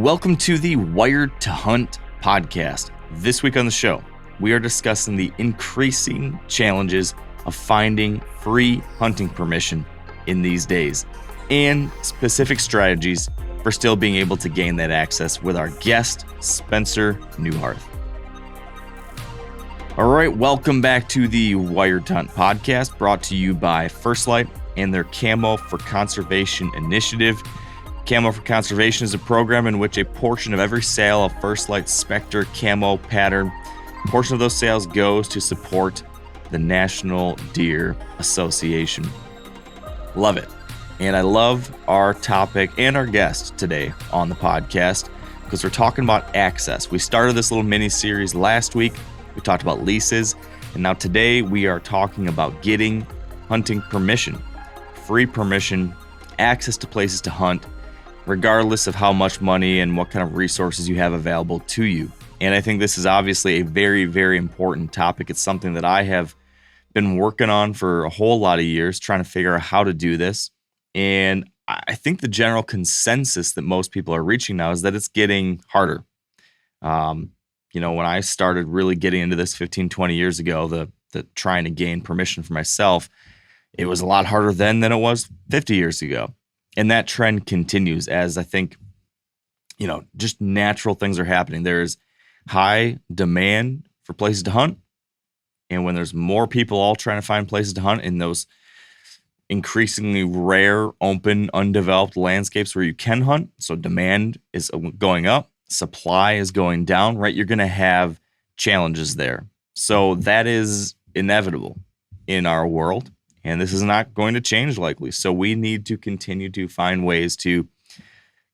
Welcome to the Wired to Hunt podcast. This week on the show, we are discussing the increasing challenges of finding free hunting permission in these days and specific strategies for still being able to gain that access with our guest, Spencer Neuharth. All right, welcome back to the Wired to Hunt podcast, brought to you by First Light and their Camo for Conservation initiative. Camo for Conservation is a program in which a portion of every sale of First Light Spectre camo pattern, a portion of those sales goes to support the National Deer Association. Love it. And I love our topic and our guest today on the podcast because we're talking about access. We started this little mini series last week. We talked about leases. And now today we are talking about getting hunting permission, free permission, access to places to hunt, regardless of how much money and what kind of resources you have available to you. And I think this is obviously a very, very important topic. It's something that I have been working on for a whole lot of years, trying to figure out how to do this. And I think the general consensus that most people are reaching now is that it's getting harder. When I started really getting into this 15, 20 years ago, the trying to gain permission for myself, it was a lot harder then than it was 50 years ago. And that trend continues as I think, just natural things are happening. There's high demand for places to hunt. And when there's more people all trying to find places to hunt in those increasingly rare, open, undeveloped landscapes where you can hunt, so demand is going up, supply is going down, right? You're going to have challenges there. So that is inevitable in our world. And this is not going to change likely. So we need to continue to find ways to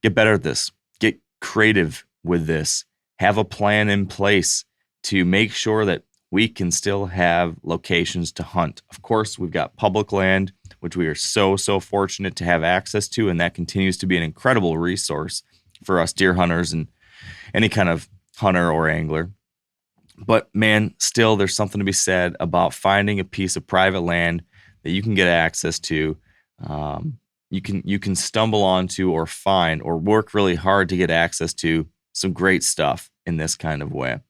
get better at this, get creative with this, have a plan in place to make sure that we can still have locations to hunt. Of course, we've got public land, which we are so fortunate to have access to. And that continues to be an incredible resource for us deer hunters and any kind of hunter or angler. But man, still there's something to be said about finding a piece of private land that you can get access to, you can stumble onto or find or work really hard to get access to some great stuff in this kind of way.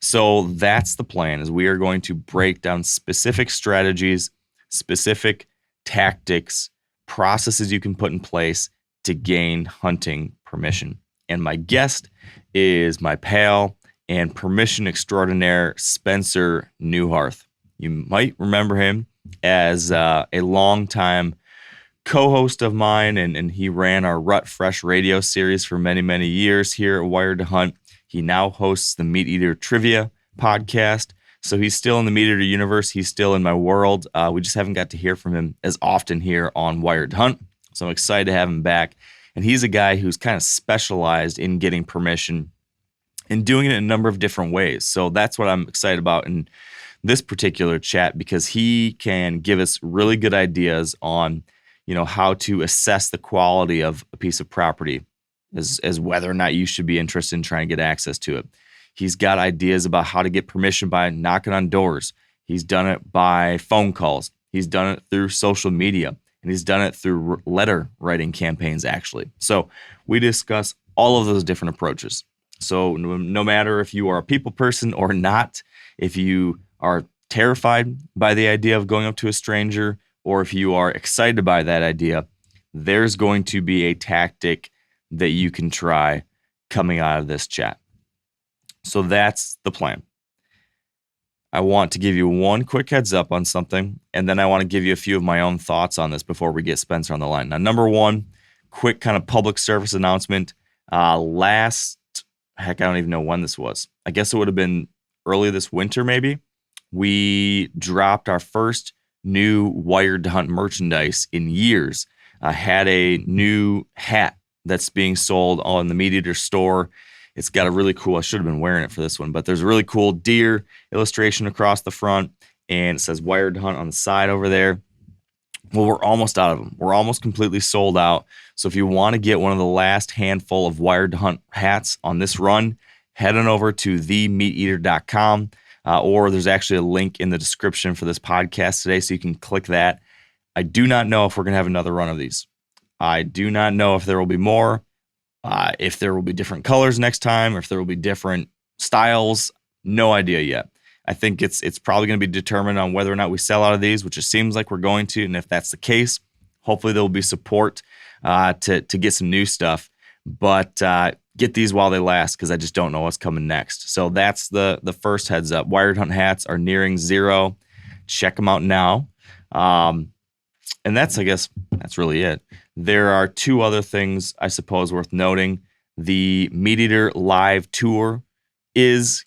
So that's the plan, is we are going to break down specific strategies, specific tactics, processes you can put in place to gain hunting permission. And my guest is my pal and permission extraordinaire, Spencer Neuharth. You might remember him as a longtime co-host of mine, and he ran our Rut Fresh radio series for many, many years here at Wired to Hunt. He now hosts the MeatEater Trivia podcast, so he's still in the MeatEater universe. He's still in my world. We just haven't got to hear from him as often here on Wired to Hunt, so I'm excited to have him back. And he's a guy who's kind of specialized in getting permission and doing it in a number of different ways. So that's what I'm excited about in this particular chat, because he can give us really good ideas on, how to assess the quality of a piece of property as whether or not you should be interested in trying to get access to it. He's got ideas about how to get permission by knocking on doors. He's done it by phone calls. He's done it through social media, and he's done it through letter writing campaigns, actually. So we discuss all of those different approaches. So no matter if you are a people person or not, if you are terrified by the idea of going up to a stranger, or if you are excited by that idea, there's going to be a tactic that you can try coming out of this chat. So that's the plan. I want to give you one quick heads up on something, and then I want to give you a few of my own thoughts on this before we get Spencer on the line. Now, number one, quick kind of public service announcement. I don't even know when this was. I guess it would have been early this winter, maybe. We dropped our first new Wired to Hunt merchandise in years. I had a new hat that's being sold on the MeatEater store. It's got a really cool, I should have been wearing it for this one, but there's a really cool deer illustration across the front, and it says Wired to Hunt on the side over there. Well, we're almost out of them. We're almost completely sold out. So if you want to get one of the last handful of Wired to Hunt hats on this run, head on over to themeateater.com. Or there's actually a link in the description for this podcast today, so you can click that. I do not know if we're going to have another run of these. I do not know if there will be more. If there will be different colors next time, or if there will be different styles, no idea yet. I think it's probably going to be determined on whether or not we sell out of these, which it seems like we're going to. And if that's the case, hopefully there will be support to get some new stuff. But get these while they last, because I just don't know what's coming next. So that's the first heads up. Wired Hunt hats are nearing zero. Check them out now. And I guess that's really it. There are two other things I suppose worth noting. The MeatEater live tour is,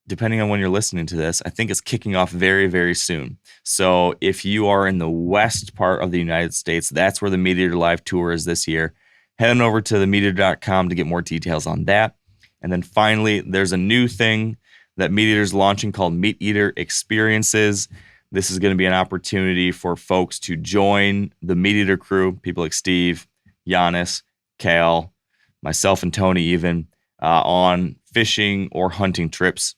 depending on when you're listening to this, I think it's kicking off very, very soon. So if you are in the west part of the United States, that's where the MeatEater live tour is this year. Head on over to themeateater.com to get more details on that. And then finally, there's a new thing that MeatEater's launching called MeatEater Experiences. This is going to be an opportunity for folks to join the MeatEater crew, people like Steve, Giannis, Cal, myself, and Tony even, on fishing or hunting trips.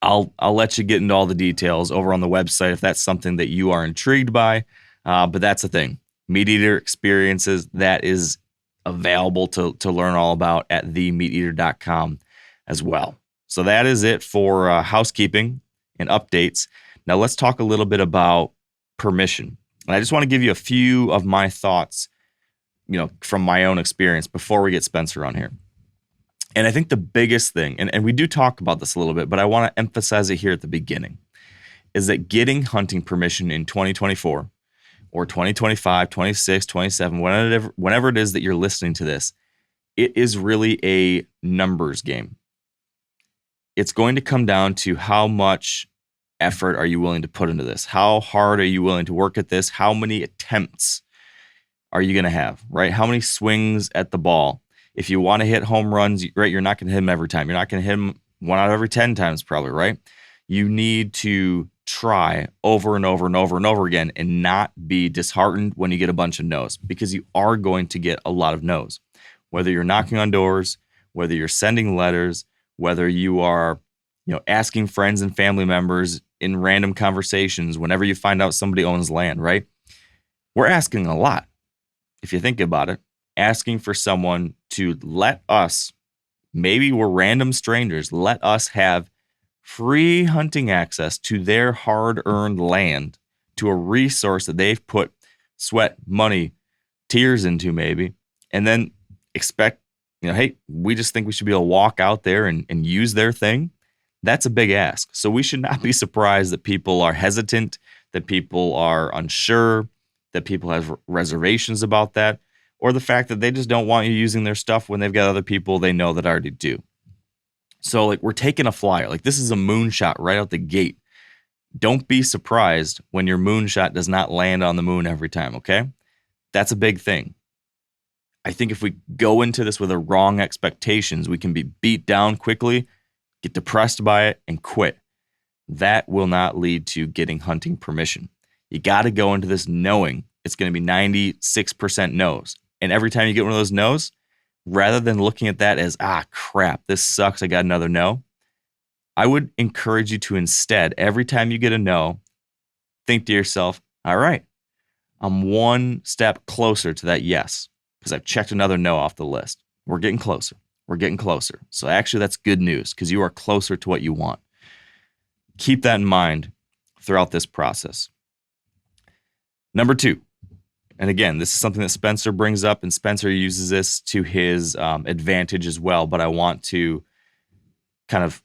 I'll let you get into all the details over on the website if that's something that you are intrigued by. But that's the thing. MeatEater Experiences, that is available to learn all about at themeateater.com as well. So that is it for housekeeping and updates. Now let's talk a little bit about permission. And I just want to give you a few of my thoughts, from my own experience before we get Spencer on here. And I think the biggest thing, and we do talk about this a little bit, but I want to emphasize it here at the beginning, is that getting hunting permission in 2024 or 2025, 26, 27, whenever it is that you're listening to this, it is really a numbers game. It's going to come down to how much effort are you willing to put into this? How hard are you willing to work at this? How many attempts are you going to have, right? How many swings at the ball? If you want to hit home runs, right, you're not going to hit them every time. You're not going to hit them 1 out of every 10 times probably, right? You need to try over and over and over and over again and not be disheartened when you get a bunch of no's, because you are going to get a lot of no's. Whether you're knocking on doors, whether you're sending letters, whether you are, asking friends and family members in random conversations whenever you find out somebody owns land, right? We're asking a lot. If you think about it, asking for someone to let us, maybe we're random strangers, let us have free hunting access to their hard-earned land, to a resource that they've put sweat, money, tears into maybe, and then expect, hey, we just think we should be able to walk out there and use their thing. That's a big ask. So we should not be surprised that people are hesitant, that people are unsure, that people have reservations about that, or the fact that they just don't want you using their stuff when they've got other people they know that already do. So we're taking a flyer. This is a moonshot right out the gate. Don't be surprised when your moonshot does not land on the moon every time, okay? That's a big thing. I think if we go into this with the wrong expectations, we can be beat down quickly, get depressed by it, and quit. That will not lead to getting hunting permission. You got to go into this knowing it's going to be 96% no's. And every time you get one of those no's, rather than looking at that as, crap, this sucks, I got another no, I would encourage you to instead, every time you get a no, think to yourself, all right, I'm one step closer to that yes, because I've checked another no off the list. We're getting closer. We're getting closer. So actually, that's good news, because you are closer to what you want. Keep that in mind throughout this process. Number 2, and again, this is something that Spencer brings up, and Spencer uses this to his advantage as well, but I want to kind of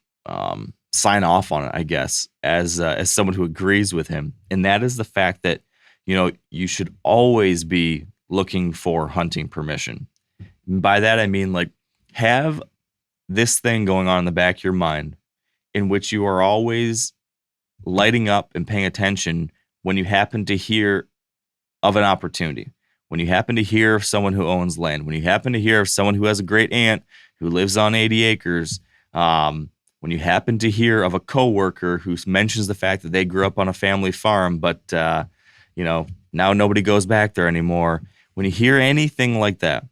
sign off on it, I guess, as someone who agrees with him, and that is the fact that, you should always be looking for hunting permission. And by that, I mean, have this thing going on in the back of your mind in which you are always lighting up and paying attention when you happen to hear of an opportunity, when you happen to hear of someone who owns land, when you happen to hear of someone who has a great aunt who lives on 80 acres, when you happen to hear of a coworker who mentions the fact that they grew up on a family farm, but, now nobody goes back there anymore. When you hear anything like that,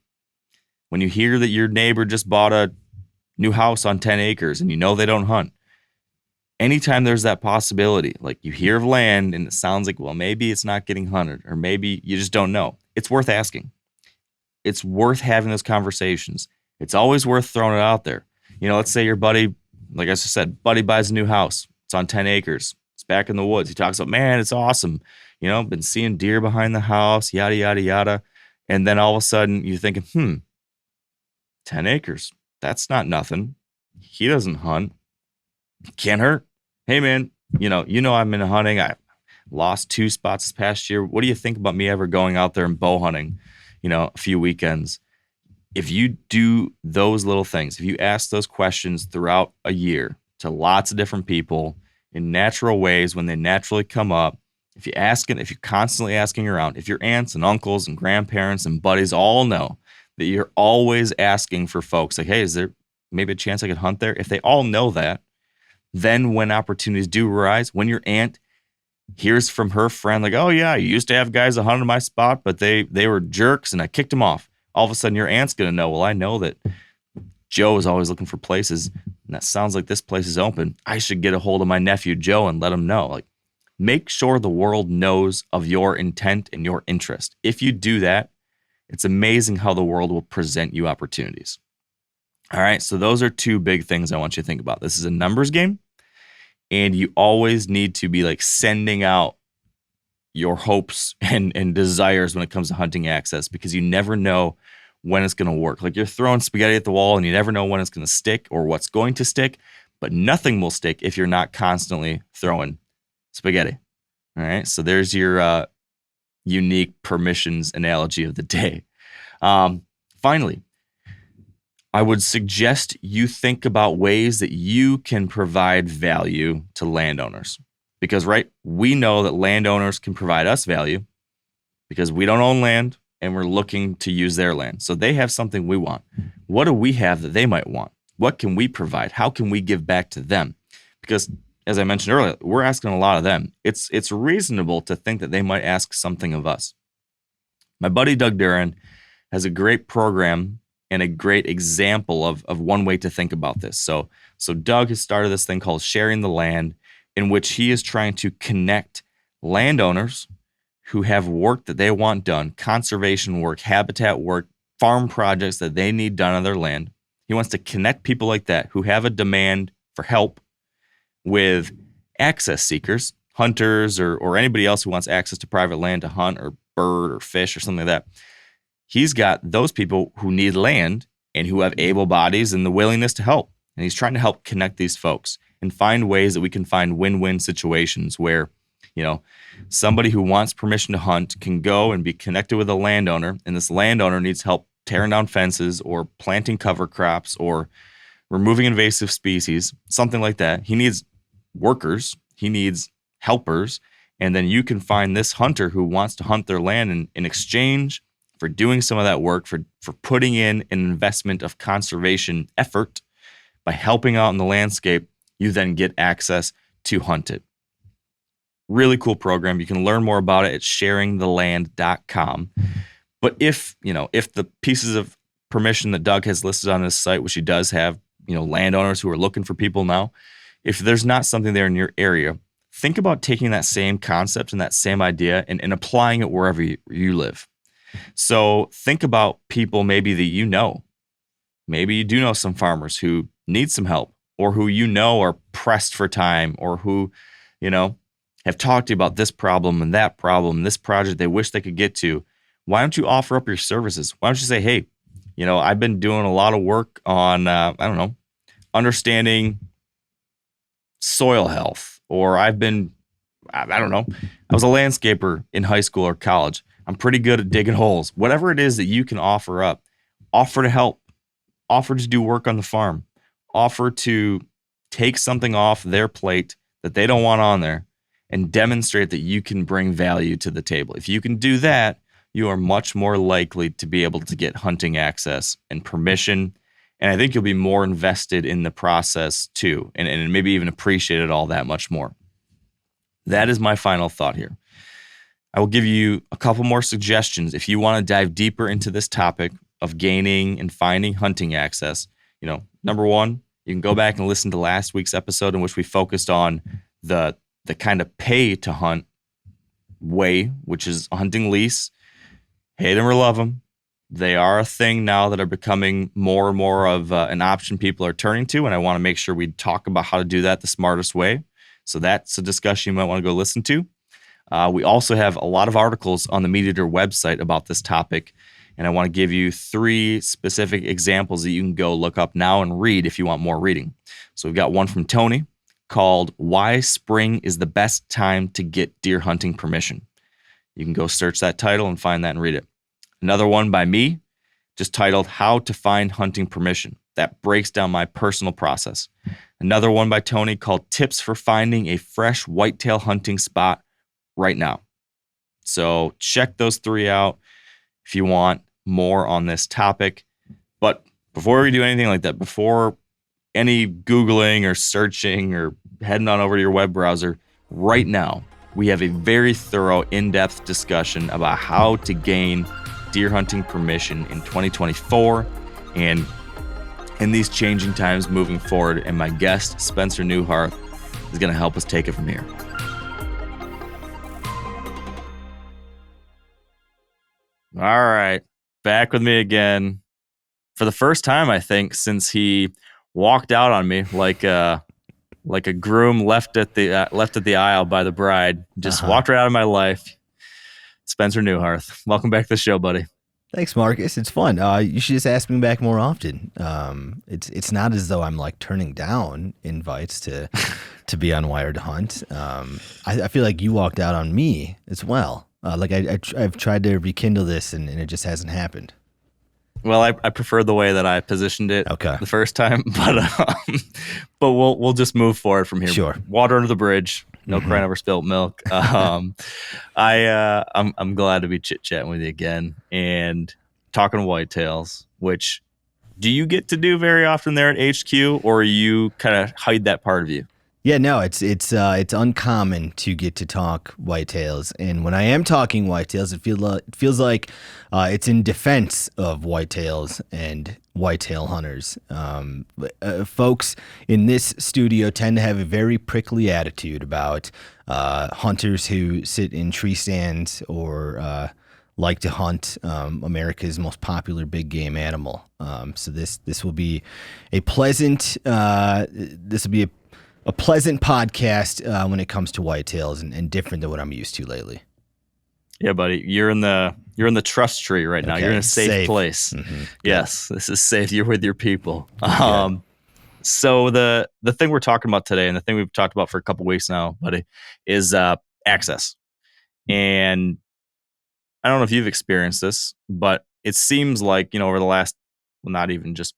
when you hear that your neighbor just bought a new house on 10 acres and they don't hunt, anytime there's that possibility, you hear of land and it sounds like, well, maybe it's not getting hunted, or maybe you just don't know, it's worth asking. it's worth having those conversations. It's always worth throwing it out there. Let's say your buddy, like I just said, buddy buys a new house. It's on 10 acres. It's back in the woods. He talks about, man, it's awesome. Been seeing deer behind the house, yada, yada, yada. And then all of a sudden you're thinking, 10 acres. That's not nothing. He doesn't hunt. Can't hurt. Hey, man, I'm into hunting. I lost 2 spots this past year. What do you think about me ever going out there and bow hunting, a few weekends? If you do those little things, if you ask those questions throughout a year to lots of different people in natural ways when they naturally come up, if you're constantly asking around, if your aunts and uncles and grandparents and buddies all know that you're always asking for folks like, hey, is there maybe a chance I could hunt there? If they all know that, then when opportunities do arise, when your aunt hears from her friend, like, oh yeah, I used to have guys that hunted my spot, but they were jerks and I kicked them off. All of a sudden your aunt's going to know, well, I know that Joe is always looking for places and that sounds like this place is open. I should get a hold of my nephew Joe and let him know. Like, make sure the world knows of your intent and your interest. If you do that, it's amazing how the world will present you opportunities. All right, so those are 2 big things I want you to think about. This is a numbers game, and you always need to be like sending out your hopes and desires when it comes to hunting access, because you never know when it's going to work. Like, you're throwing spaghetti at the wall and you never know when it's going to stick or what's going to stick, but nothing will stick if you're not constantly throwing spaghetti. All right, so there's your unique permissions analogy of the day. Finally, I would suggest you think about ways that you can provide value to landowners. Because, right, we know that landowners can provide us value because we don't own land and we're looking to use their land. So they have something we want. What do we have that they might want? What can we provide? How can we give back to them? Because, as I mentioned earlier, we're asking a lot of them. It's reasonable to think that they might ask something of us. My buddy Doug Duran has a great program and a great example of one way to think about this. So Doug has started this thing called Sharing the Land, in which he is trying to connect landowners who have work that they want done, conservation work, habitat work, farm projects that they need done on their land. He wants to connect people like that who have a demand for help with access seekers, hunters, or anybody else who wants access to private land to hunt or bird or fish or something like that. He's got those people who need land and who have able bodies and the willingness to help. And he's trying to help connect these folks and find ways that we can find win-win situations where, somebody who wants permission to hunt can go and be connected with a landowner, and this landowner needs help tearing down fences or planting cover crops or removing invasive species, something like that. He needs workers, he needs helpers, and then you can find this hunter who wants to hunt their land in exchange for doing some of that work, for putting in an investment of conservation effort. By helping out in the landscape, you then get access to hunt it. Really cool program. You can learn more about it at sharingtheland.com. But if the pieces of permission that Doug has listed on his site, which he does have, landowners who are looking for people now, if there's not something there in your area, think about taking that same concept and that same idea and applying it wherever you live. So think about people maybe that you know. Maybe you do know some farmers who need some help, or who are pressed for time, or who, have talked to you about this problem and that problem, this project they wish they could get to. Why don't you offer up your services? Why don't you say, hey, I've been doing a lot of work on, understanding soil health, or I was a landscaper in high school or college. I'm pretty good at digging holes. Whatever it is that you can offer up, offer to help, offer to do work on the farm, offer to take something off their plate that they don't want on there and demonstrate that you can bring value to the table. If you can do that, you are much more likely to be able to get hunting access and permission. And I think you'll be more invested in the process too, and maybe even appreciate it all that much more. That is my final thought here. I will give you a couple more suggestions if you want to dive deeper into this topic of gaining and finding hunting access. Number one, you can go back and listen to last week's episode in which we focused on the kind of pay to hunt way, which is a hunting lease. Hate them or love them. They are a thing now that are becoming more and more of an option people are turning to, and I want to make sure we talk about how to do that the smartest way. So that's a discussion you might want to go listen to. We also have a lot of articles on the MeatEater website about this topic, and I want to give you 3 specific examples that you can go look up now and read if you want more reading. So we've got one from Tony called Why Spring is the Best Time to Get Deer Hunting Permission. You can go search that title and find that and read it. Another one by me, just titled How to Find Hunting Permission. That breaks down my personal process. Another one by Tony called Tips for Finding a Fresh Whitetail Hunting Spot Right Now. So check those 3 out if you want more on this topic. But before we do anything like that, before any Googling or searching or heading on over to your web browser, right now, we have a very thorough, in-depth discussion about how to gain deer hunting permission in 2024 and in these changing times moving forward. And my guest, Spencer Neuharth, is going to help us take it from here. All right, back with me again for the first time, I think, since he walked out on me like a groom left at the aisle by the bride. Just walked right out of my life. Spencer Neuharth, welcome back to the show, buddy. Thanks, Marcus. It's fun. You should just ask me back more often. It's not as though I'm like turning down invites to be on Wired to Hunt. I feel like you walked out on me as well. I've tried to rekindle this and it just hasn't happened. Well, I prefer the way that I positioned it the first time, but we'll just move forward from here. Sure. Water under the bridge. No crying over spilt milk. I'm glad to be chit-chatting with you again and talking whitetails, which do you get to do very often there at HQ, or you kind of hide that part of you? Yeah, no, it's uncommon to get to talk whitetails, and when I am talking whitetails, it feels like it's in defense of whitetails and whitetail hunters. Folks in this studio tend to have a very prickly attitude about hunters who sit in tree stands or like to hunt America's most popular big game animal. So this will be a pleasant. This will be a pleasant podcast when it comes to whitetails and different than what I'm used to lately. Yeah, buddy, you're in the trust tree right now. Okay. You're in a safe place. Mm-hmm. Yes, this is safe. You're with your people. So the thing we're talking about today, and the thing we've talked about for a couple weeks now, buddy, is access. And I don't know if you've experienced this, but it seems like, over the last, well, not even just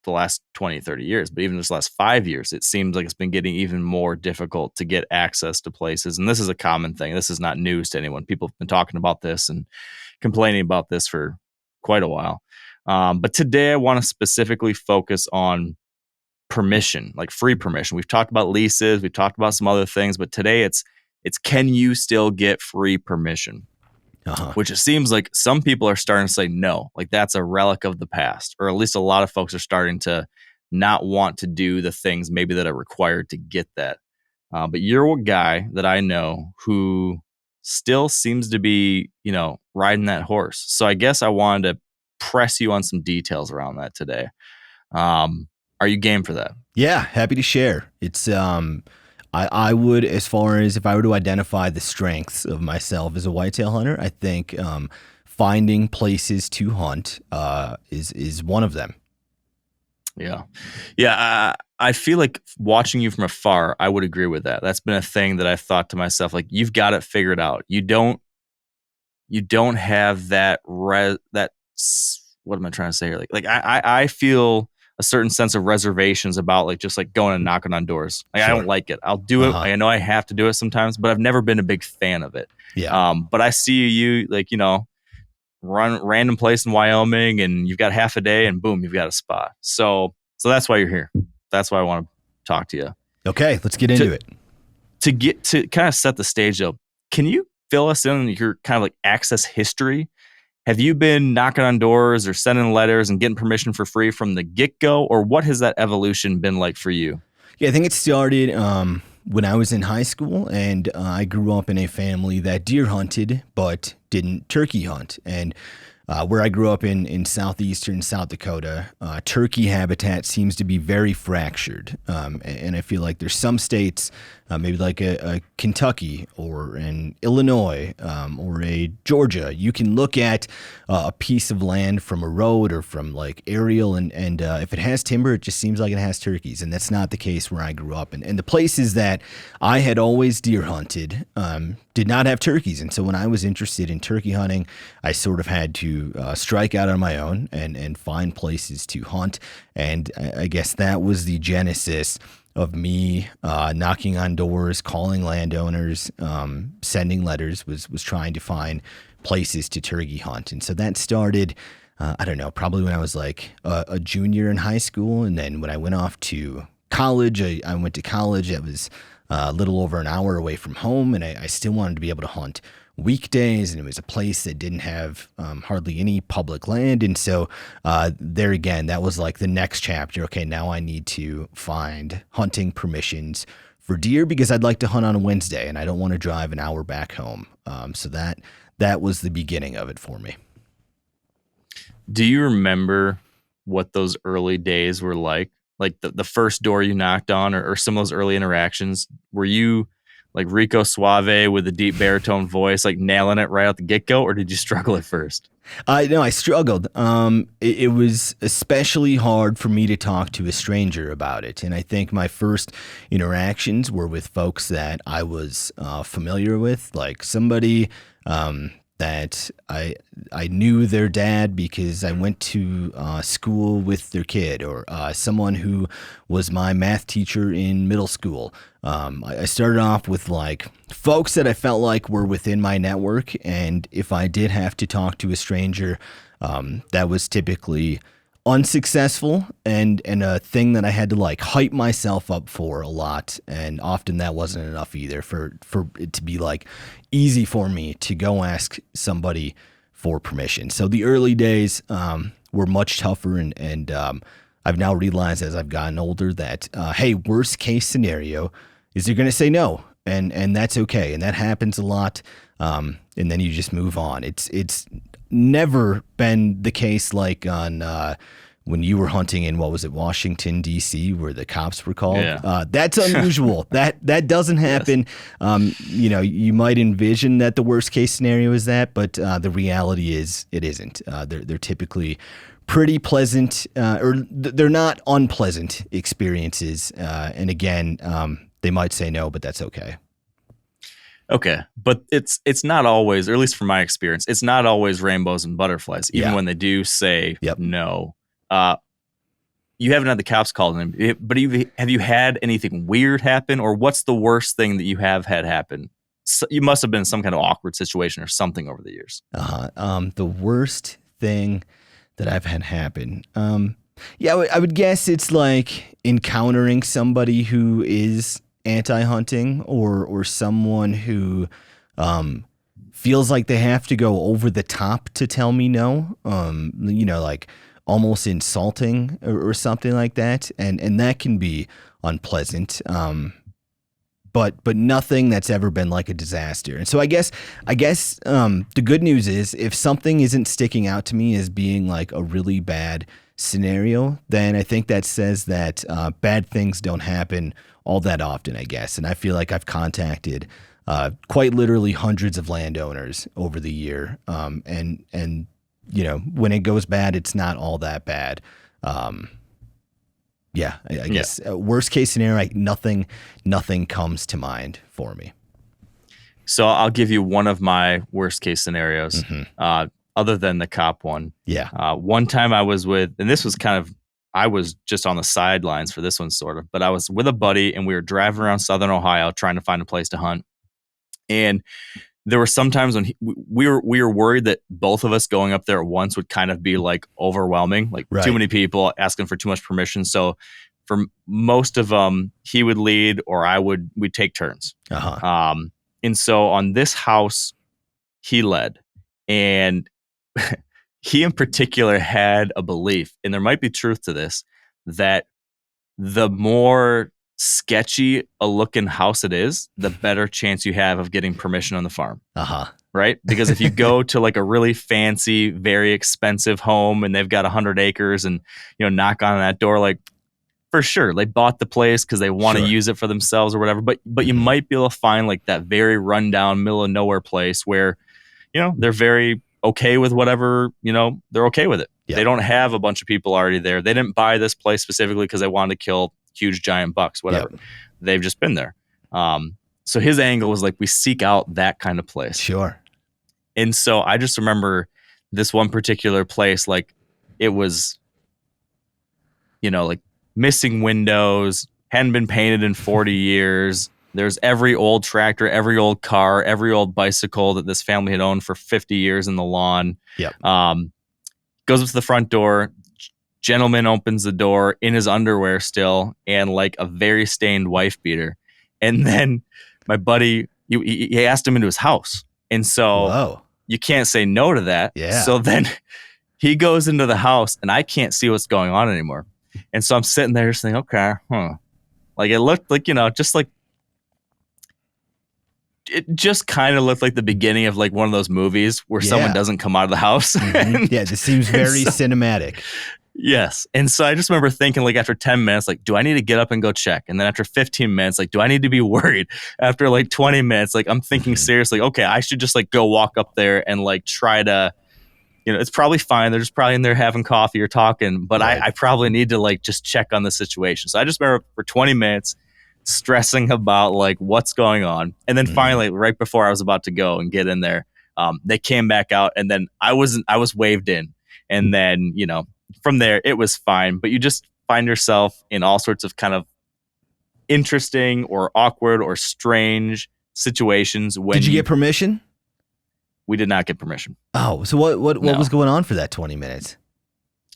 the last 20, 30 years, but even this last 5 years, it seems like it's been getting even more difficult to get access to places. And this is a common thing. This is not news to anyone. People have been talking about this and complaining about this for quite a while. But today I want to specifically focus on permission, like free permission. We've talked about leases. We've talked about some other things, but today it's can you still get free permission? Which it seems like some people are starting to say no, like that's a relic of the past, or at least a lot of folks are starting to not want to do the things maybe that are required to get that. But you're a guy that I know who still seems to be, riding that horse. So I guess I wanted to press you on some details around that today. Are you game for that? Yeah, happy to share. It's I would, as far as if I were to identify the strengths of myself as a whitetail hunter, I think finding places to hunt is one of them. Yeah. I feel like watching you from afar, I would agree with that. That's been a thing that I've thought to myself, like, you've got it figured out. You don't have that what am I trying to say here? Like I feel a certain sense of reservations about just going and knocking on doors. Sure. I don't like it. I'll do it. I know I have to do it sometimes, but I've never been a big fan of it. Yeah. But I see you run random place in Wyoming and you've got half a day and boom, you've got a spot. So that's why you're here. That's why I want to talk to you. Okay, let's get into it. To kind of set the stage though, can you fill us in on your kind of access history? Have you been knocking on doors or sending letters and getting permission for free from the get-go, or what has that evolution been like for you? Yeah, I think it started when I was in high school, and I grew up in a family that deer hunted but didn't turkey hunt. And Where I grew up in southeastern South Dakota, turkey habitat seems to be very fractured. And I feel like there's some states, maybe like a Kentucky or an Illinois or a Georgia, you can look at a piece of land from a road or from like aerial, and if it has timber, it just seems like it has turkeys. And that's not the case where I grew up. And the places that I had always deer hunted did not have turkeys. And so when I was interested in turkey hunting, I sort of had to strike out on my own and find places to hunt. And I guess that was the genesis of me knocking on doors, calling landowners, sending letters, was trying to find places to turkey hunt. And so that started, I don't know, probably when I was like a junior in high school. And then when I went off to college, I went to college. That was a little over an hour away from home, and I still wanted to be able to hunt weekdays, and it was a place that didn't have hardly any public land. And so there again, that was like the next chapter. Okay, now I need to find hunting permissions for deer because I'd like to hunt on a Wednesday, and I don't want to drive an hour back home. So that was the beginning of it for me. Do you remember what those early days were like? Like the first door you knocked on, or some of those early interactions? Were you like Rico Suave with a deep baritone voice, like nailing it right out the get-go, or did you struggle at first? No, I struggled. It was especially hard for me to talk to a stranger about it. And I think my first interactions were with folks that I was familiar with, like somebody that I knew their dad because I went to school with their kid, or someone who was my math teacher in middle school. I started off with like folks that I felt like were within my network, and if I did have to talk to a stranger, that was typically unsuccessful and a thing that I had to like hype myself up for a lot, and often that wasn't enough either for it to be like easy for me to go ask somebody for permission. So the early days were much tougher, and I've now realized as I've gotten older that hey, worst case scenario is you're going to say no, and that's okay, and that happens a lot, and then you just move on. It's never been the case like on when you were hunting in, what was it, Washington, D.C., where the cops were called. Yeah. That's unusual. that doesn't happen. Yes. You might envision that the worst case scenario is that, but the reality is it isn't. They're typically pretty pleasant, or they're not unpleasant experiences. And again, they might say no, but that's okay. Okay, but it's not always, or at least from my experience, it's not always rainbows and butterflies, even when they do say no. You haven't had the cops called them, but have you had anything weird happen, or what's the worst thing that you have had happen? So you must have been in some kind of awkward situation or something over the years. The worst thing that I've had happen. I would guess it's like encountering somebody who is anti-hunting, or someone who feels like they have to go over the top to tell me no, like almost insulting or something like that, and that can be unpleasant, but nothing that's ever been like a disaster. And so I guess the good news is, if something isn't sticking out to me as being like a really bad scenario, then I think that says that bad things don't happen all that often, I guess. And I feel like I've contacted quite literally hundreds of landowners over the year, and when it goes bad, it's not all that bad. I guess worst case scenario, nothing comes to mind for me. So I'll give you one of my worst case scenarios. Mm-hmm. Other than the cop one. Yeah. One time I was with, and this was I was just on the sidelines for this one sort of, but I was with a buddy and we were driving around Southern Ohio trying to find a place to hunt. And there were some times when we were worried that both of us going up there at once would kind of be like overwhelming, like too many people asking for too much permission. So for most of them, he would lead or we'd take turns. Uh-huh. And so on this house, he led, and he in particular had a belief, and there might be truth to this, that the more sketchy a looking house it is, the better chance you have of getting permission on the farm. Right? Because if you go to like a really fancy, very expensive home and they've got 100 acres and, knock on that door, like for sure, they bought the place because they want to use it for themselves or whatever. But you might be able to find like that very rundown, middle of nowhere place where, they're very okay with whatever, they're okay with it. Yep. They don't have a bunch of people already there. They didn't buy this place specifically because they wanted to kill huge giant bucks, whatever. Yep. They've just been there. So his angle was like, we seek out that kind of place. Sure. And so I just remember this one particular place, like it was, like missing windows, hadn't been painted in 40 years. There's every old tractor, every old car, every old bicycle that this family had owned for 50 years in the lawn. Yep. Goes up to the front door. Gentleman opens the door in his underwear still and like a very stained wife beater. And then my buddy, he asked him into his house. And so you can't say no to that. Yeah. So then he goes into the house and I can't see what's going on anymore. And so I'm sitting there just thinking, okay, like it looked like, just like, it just kind of looked like the beginning of like one of those movies where someone doesn't come out of the house. Yeah, this seems very cinematic. Yes. And so I just remember thinking like after 10 minutes, like, do I need to get up and go check? And then after 15 minutes, like, do I need to be worried? After like 20 minutes, like I'm thinking seriously, okay, I should just like go walk up there and like try to, it's probably fine. They're just probably in there having coffee or talking, but I probably need to like just check on the situation. So I just remember for 20 minutes stressing about like what's going on. And then finally, right before I was about to go and get in there, they came back out and then I was waved in. And then, from there, it was fine. But you just find yourself in all sorts of kind of interesting or awkward or strange situations. When Did you get permission? We did not get permission. Oh, so what was going on for that 20 minutes?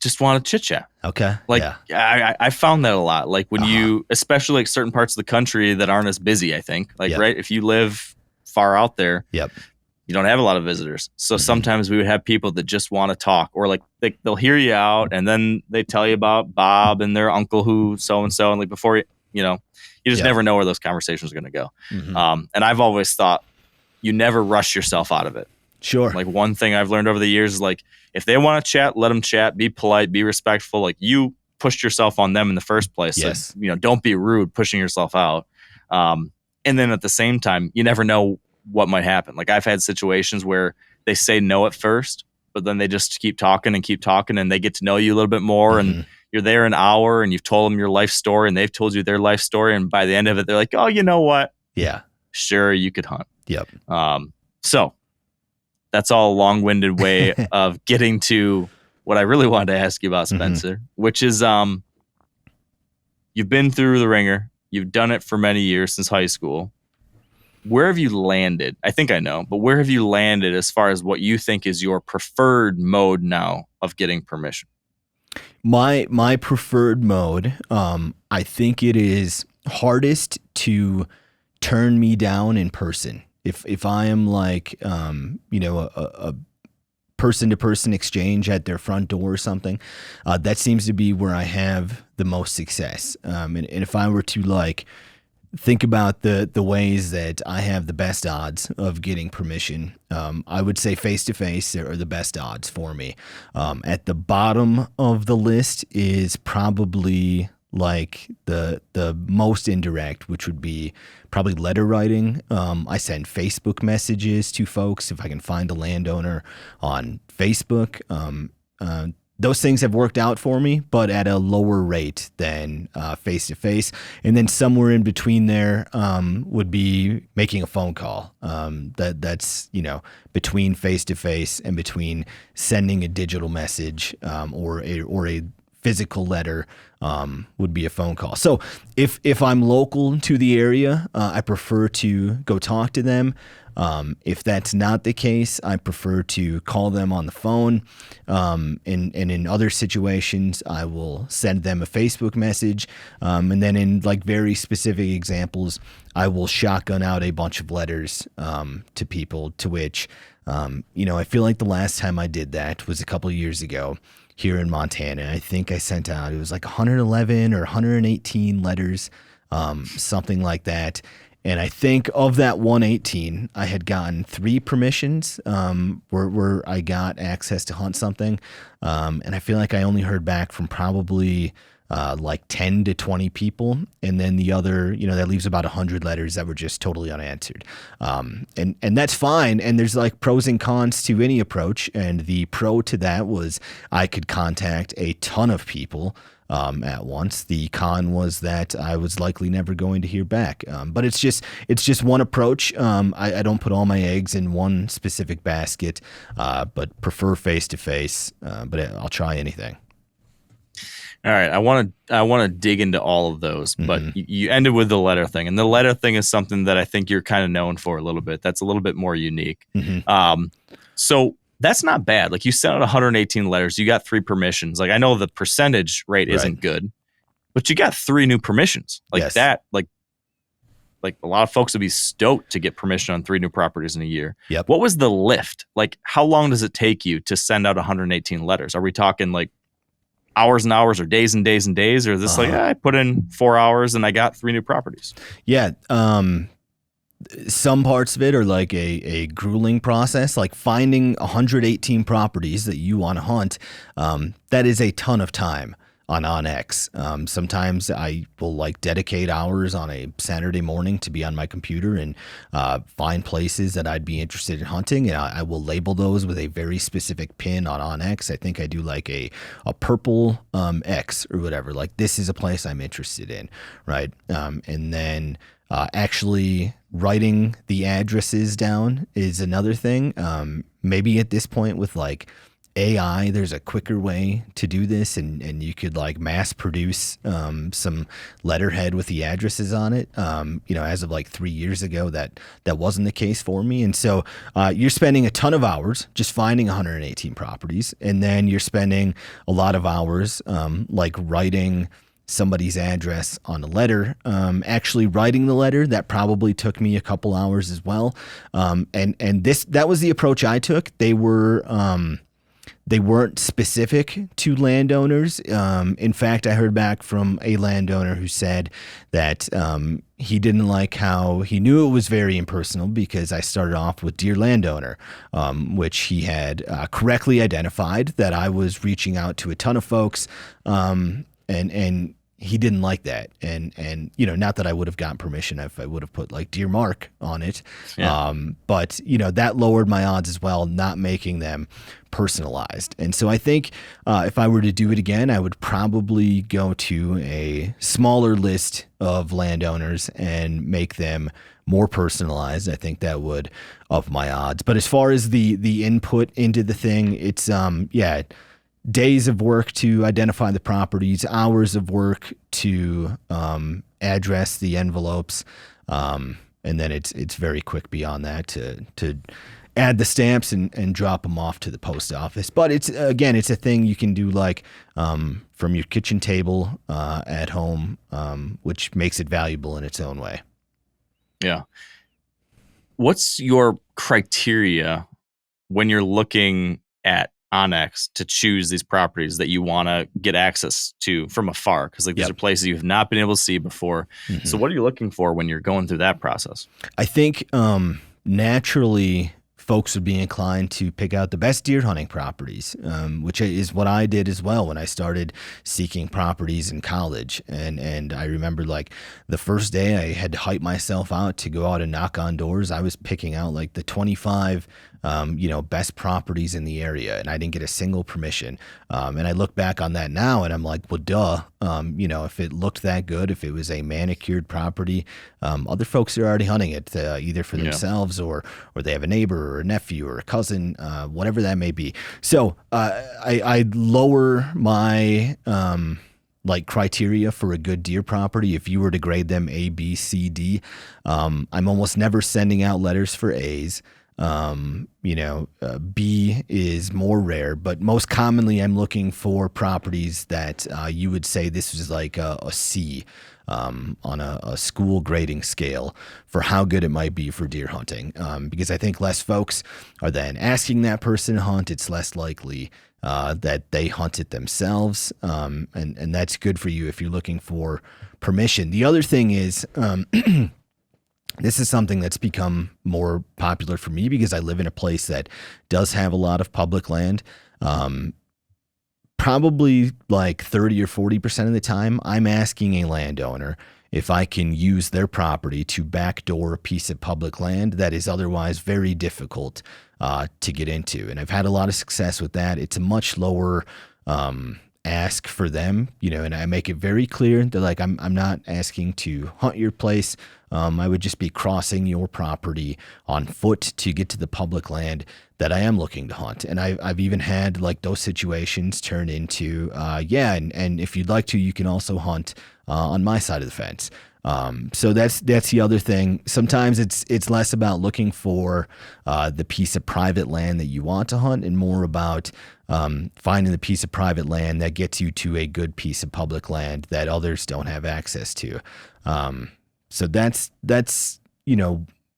Just want to chit chat. Okay. Like I found that a lot. Like when you, especially like certain parts of the country that aren't as busy, I think. Like, right, if you live far out there, you don't have a lot of visitors. So sometimes we would have people that just want to talk, or like they'll hear you out and then they tell you about Bob and their uncle who so-and-so. And like before, you just never know where those conversations are going to go. And I've always thought you never rush yourself out of it. Sure. Like one thing I've learned over the years is like, if they want to chat, let them chat, be polite, be respectful. Like you pushed yourself on them in the first place. Yes. So, don't be rude pushing yourself out. And then at the same time, you never know what might happen. Like I've had situations where they say no at first, but then they just keep talking and they get to know you a little bit more. And you're there an hour and you've told them your life story and they've told you their life story. And by the end of it, they're like, oh, you know what? Yeah. Sure, you could hunt. Yep. So that's all a long-winded way of getting to what I really wanted to ask you about, Spencer, which is you've been through the ringer. You've done it for many years since high school. Where have you landed? I think I know, but where have you landed as far as what you think is your preferred mode now of getting permission? My preferred mode, I think it is hardest to turn me down in person. If I am like, a person-to-person exchange at their front door or something, that seems to be where I have the most success. And if I were to like think about the ways that I have the best odds of getting permission, I would say face-to-face are the best odds for me. At the bottom of the list is probably like the most indirect, which would be probably letter writing. I send Facebook messages to folks if I can find a landowner on Facebook. Those things have worked out for me, but at a lower rate than face-to-face. And then somewhere in between there would be making a phone call. That's between face-to-face and between sending a digital message or a physical letter would be a phone call. So if I'm local to the area, I prefer to go talk to them. If that's not the case, I prefer to call them on the phone. And in other situations, I will send them a Facebook message. And then in like very specific examples, I will shotgun out a bunch of letters to people, to which, I feel like the last time I did that was a couple of years ago here in Montana. I think I sent out, it was like 111 or 118 letters something like that. And I think of that 118, I had gotten 3 permissions where I got access to hunt something. And I feel like I only heard back from probably like 10 to 20 people. And then the other, that leaves about 100 letters that were just totally unanswered. And that's fine. And there's like pros and cons to any approach. And the pro to that was I could contact a ton of people at once. The con was that I was likely never going to hear back. But it's just one approach. I don't put all my eggs in one specific basket, but prefer face to face. But I'll try anything. All right, I want to dig into all of those, but you ended with the letter thing, and the letter thing is something that I think you're kind of known for a little bit. That's a little bit more unique. So that's not bad. Like you sent out 118 letters, you got 3 permissions. Like I know the percentage rate isn't good, but you got 3 new permissions. Like that, like a lot of folks would be stoked to get permission on 3 new properties in a year. Yep. What was the lift? Like how long does it take you to send out 118 letters? Are we talking like hours and hours or days and days and days? Or is this I put in 4 hours and I got 3 new properties? Yeah. Some parts of it are like a grueling process, like finding 118 properties that you want to hunt. That is a ton of time on OnX. Sometimes I will like dedicate hours on a Saturday morning to be on my computer and find places that I'd be interested in hunting. And I will label those with a very specific pin on OnX. I think I do like a purple X or whatever. Like this is a place I'm interested in, right? And then actually writing the addresses down is another thing. Maybe at this point with like AI, there's a quicker way to do this, and you could like mass produce some letterhead with the addresses on it. As of like 3 years ago, that wasn't the case for me. And so you're spending a ton of hours just finding 118 properties, and then you're spending a lot of hours like writing somebody's address on a letter. Actually writing the letter, that probably took me a couple hours as well. And that was the approach I took. They weren't specific to landowners. In fact, I heard back from a landowner who said that he didn't like how he knew it was very impersonal because I started off with Dear Landowner, which he had correctly identified that I was reaching out to a ton of folks, and he didn't like that. And not that I would have gotten permission if I would have put like Dear Mark on it. Yeah. But that lowered my odds as well, not making them personalized. And so I think if I were to do it again, I would probably go to a smaller list of landowners and make them more personalized. I think that would up my odds. But as far as the input into the thing, it's days of work to identify the properties, hours of work to address the envelopes, and then it's very quick beyond that to add the stamps and drop them off to the post office. But it's a thing you can do like from your kitchen table at home, which makes it valuable in its own way. Yeah. What's your criteria when you're looking at OnX to choose these properties that you want to get access to from afar? Because these are places you've not been able to see before. So what are you looking for when you're going through that process? I think naturally folks would be inclined to pick out the best deer hunting properties, which is what I did as well when I started seeking properties in college. And I remember like the first day I had to hype myself out to go out and knock on doors. I was picking out like the 25 best properties in the area, and I didn't get a single permission. And I look back on that now and I'm like, well, duh. If it looked that good, if it was a manicured property, other folks are already hunting it, either for themselves or they have a neighbor or a nephew or a cousin, whatever that may be. So I lower my like criteria for a good deer property. If you were to grade them A, B, C, D, I'm almost never sending out letters for A's. B is more rare, but most commonly I'm looking for properties that you would say this is like a C on a school grading scale for how good it might be for deer hunting. Because I think less folks are then asking that person to hunt. It's less likely that they hunt it themselves. And that's good for you if you're looking for permission. The other thing is, this is something that's become more popular for me because I live in a place that does have a lot of public land. Probably like 30 or 40% of the time, I'm asking a landowner if I can use their property to backdoor a piece of public land that is otherwise very difficult to get into. And I've had a lot of success with that. It's a much lower ask for them, and I make it very clear that like I'm not asking to hunt your place. I would just be crossing your property on foot to get to the public land that I am looking to hunt. And I've even had like those situations turn into and if you'd like to, you can also hunt on my side of the fence. So that's the other thing. Sometimes it's less about looking for the piece of private land that you want to hunt and more about finding the piece of private land that gets you to a good piece of public land that others don't have access to. So that's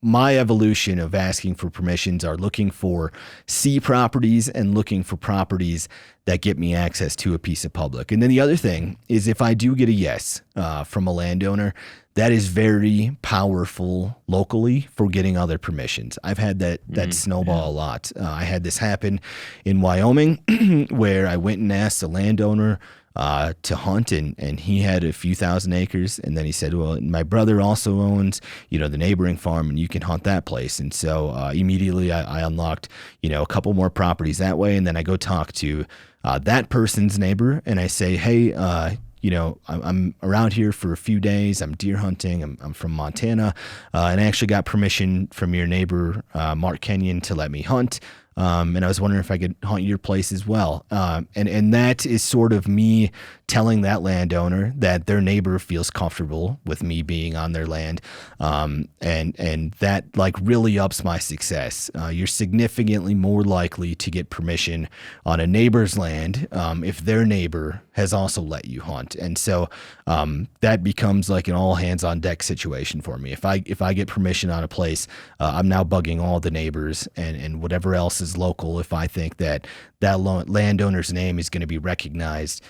my evolution of asking for permissions are looking for C properties and looking for properties that get me access to a piece of public. And then the other thing is if I do get a yes from a landowner, that is very powerful locally for getting other permissions. I've had that snowball a lot. I had this happen in Wyoming where I went and asked a landowner to hunt, and he had a few thousand acres, and then he said, well, my brother also owns the neighboring farm, and you can hunt that place. And so immediately I unlocked a couple more properties that way, and then I go talk to that person's neighbor, and I say, hey, I'm around here for a few days. I'm deer hunting. I'm from Montana, and I actually got permission from your neighbor, Mark Kenyon, to let me hunt. And I was wondering if I could hunt your place as well. And that is sort of me telling that landowner that their neighbor feels comfortable with me being on their land. And that like really ups my success. You're significantly more likely to get permission on a neighbor's land if their neighbor has also let you hunt. And so that becomes like an all hands on deck situation for me. If I get permission on a place, I'm now bugging all the neighbors and whatever else is local if I think that landowner's name is going to be recognized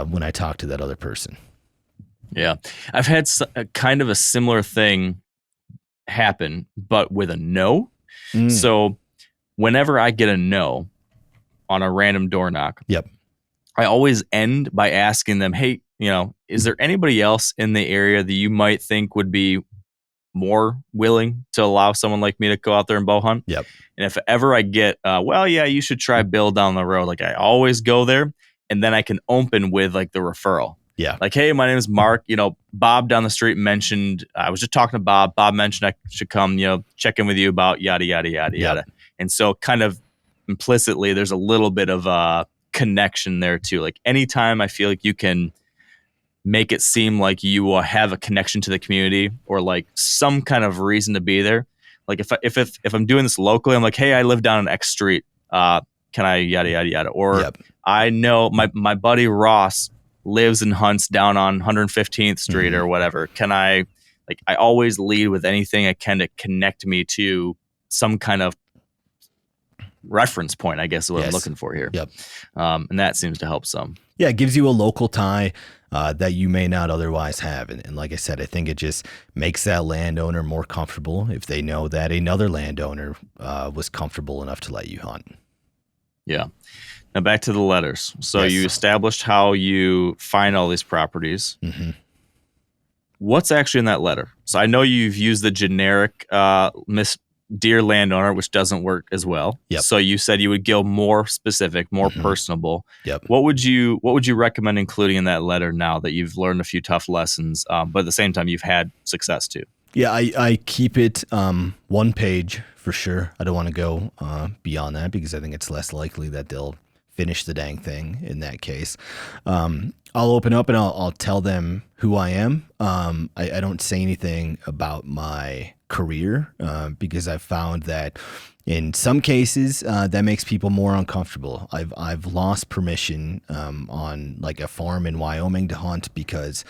when I talk to that other person. Yeah. I've had kind of a similar thing happen, but with a no. So whenever I get a no on a random door knock, yep, I always end by asking them, hey, is there anybody else in the area that you might think would be more willing to allow someone like me to go out there and bow hunt? Yep. And if ever I get, you should try Bill down the road. Like I always go there, and then I can open with like the referral. Yeah. Like, hey, my name is Mark. Bob down the street mentioned, I was just talking to Bob. Bob mentioned I should come, check in with you about yada, yada, yada, yada. And so kind of implicitly, there's a little bit of a connection there too. Like anytime I feel like you can make it seem like you have a connection to the community or like some kind of reason to be there. Like if I'm doing this locally, I'm like, hey, I live down on X street. Can I yada, yada, yada. Or I know my buddy Ross lives and hunts down on 115th Street or whatever. Can I always lead with anything I can to connect me to some kind of reference point, I guess is what I'm looking for here. Yep. And that seems to help some. Yeah, it gives you a local tie that you may not otherwise have. And like I said, I think it just makes that landowner more comfortable if they know that another landowner was comfortable enough to let you hunt. Yeah. Now back to the letters. So you established how you find all these properties. Mm-hmm. What's actually in that letter? So I know you've used the generic dear landowner, which doesn't work as well. Yep. So you said you would go more specific, more personable. Yep. What would you recommend including in that letter now that you've learned a few tough lessons, but at the same time you've had success too? Yeah, I keep it one page for sure. I don't want to go beyond that because I think it's less likely that they'll finish the dang thing in that case. I'll open up and I'll tell them who I am. I don't say anything about my career because I've found that In some cases, that makes people more uncomfortable. I've lost permission on like a farm in Wyoming to hunt because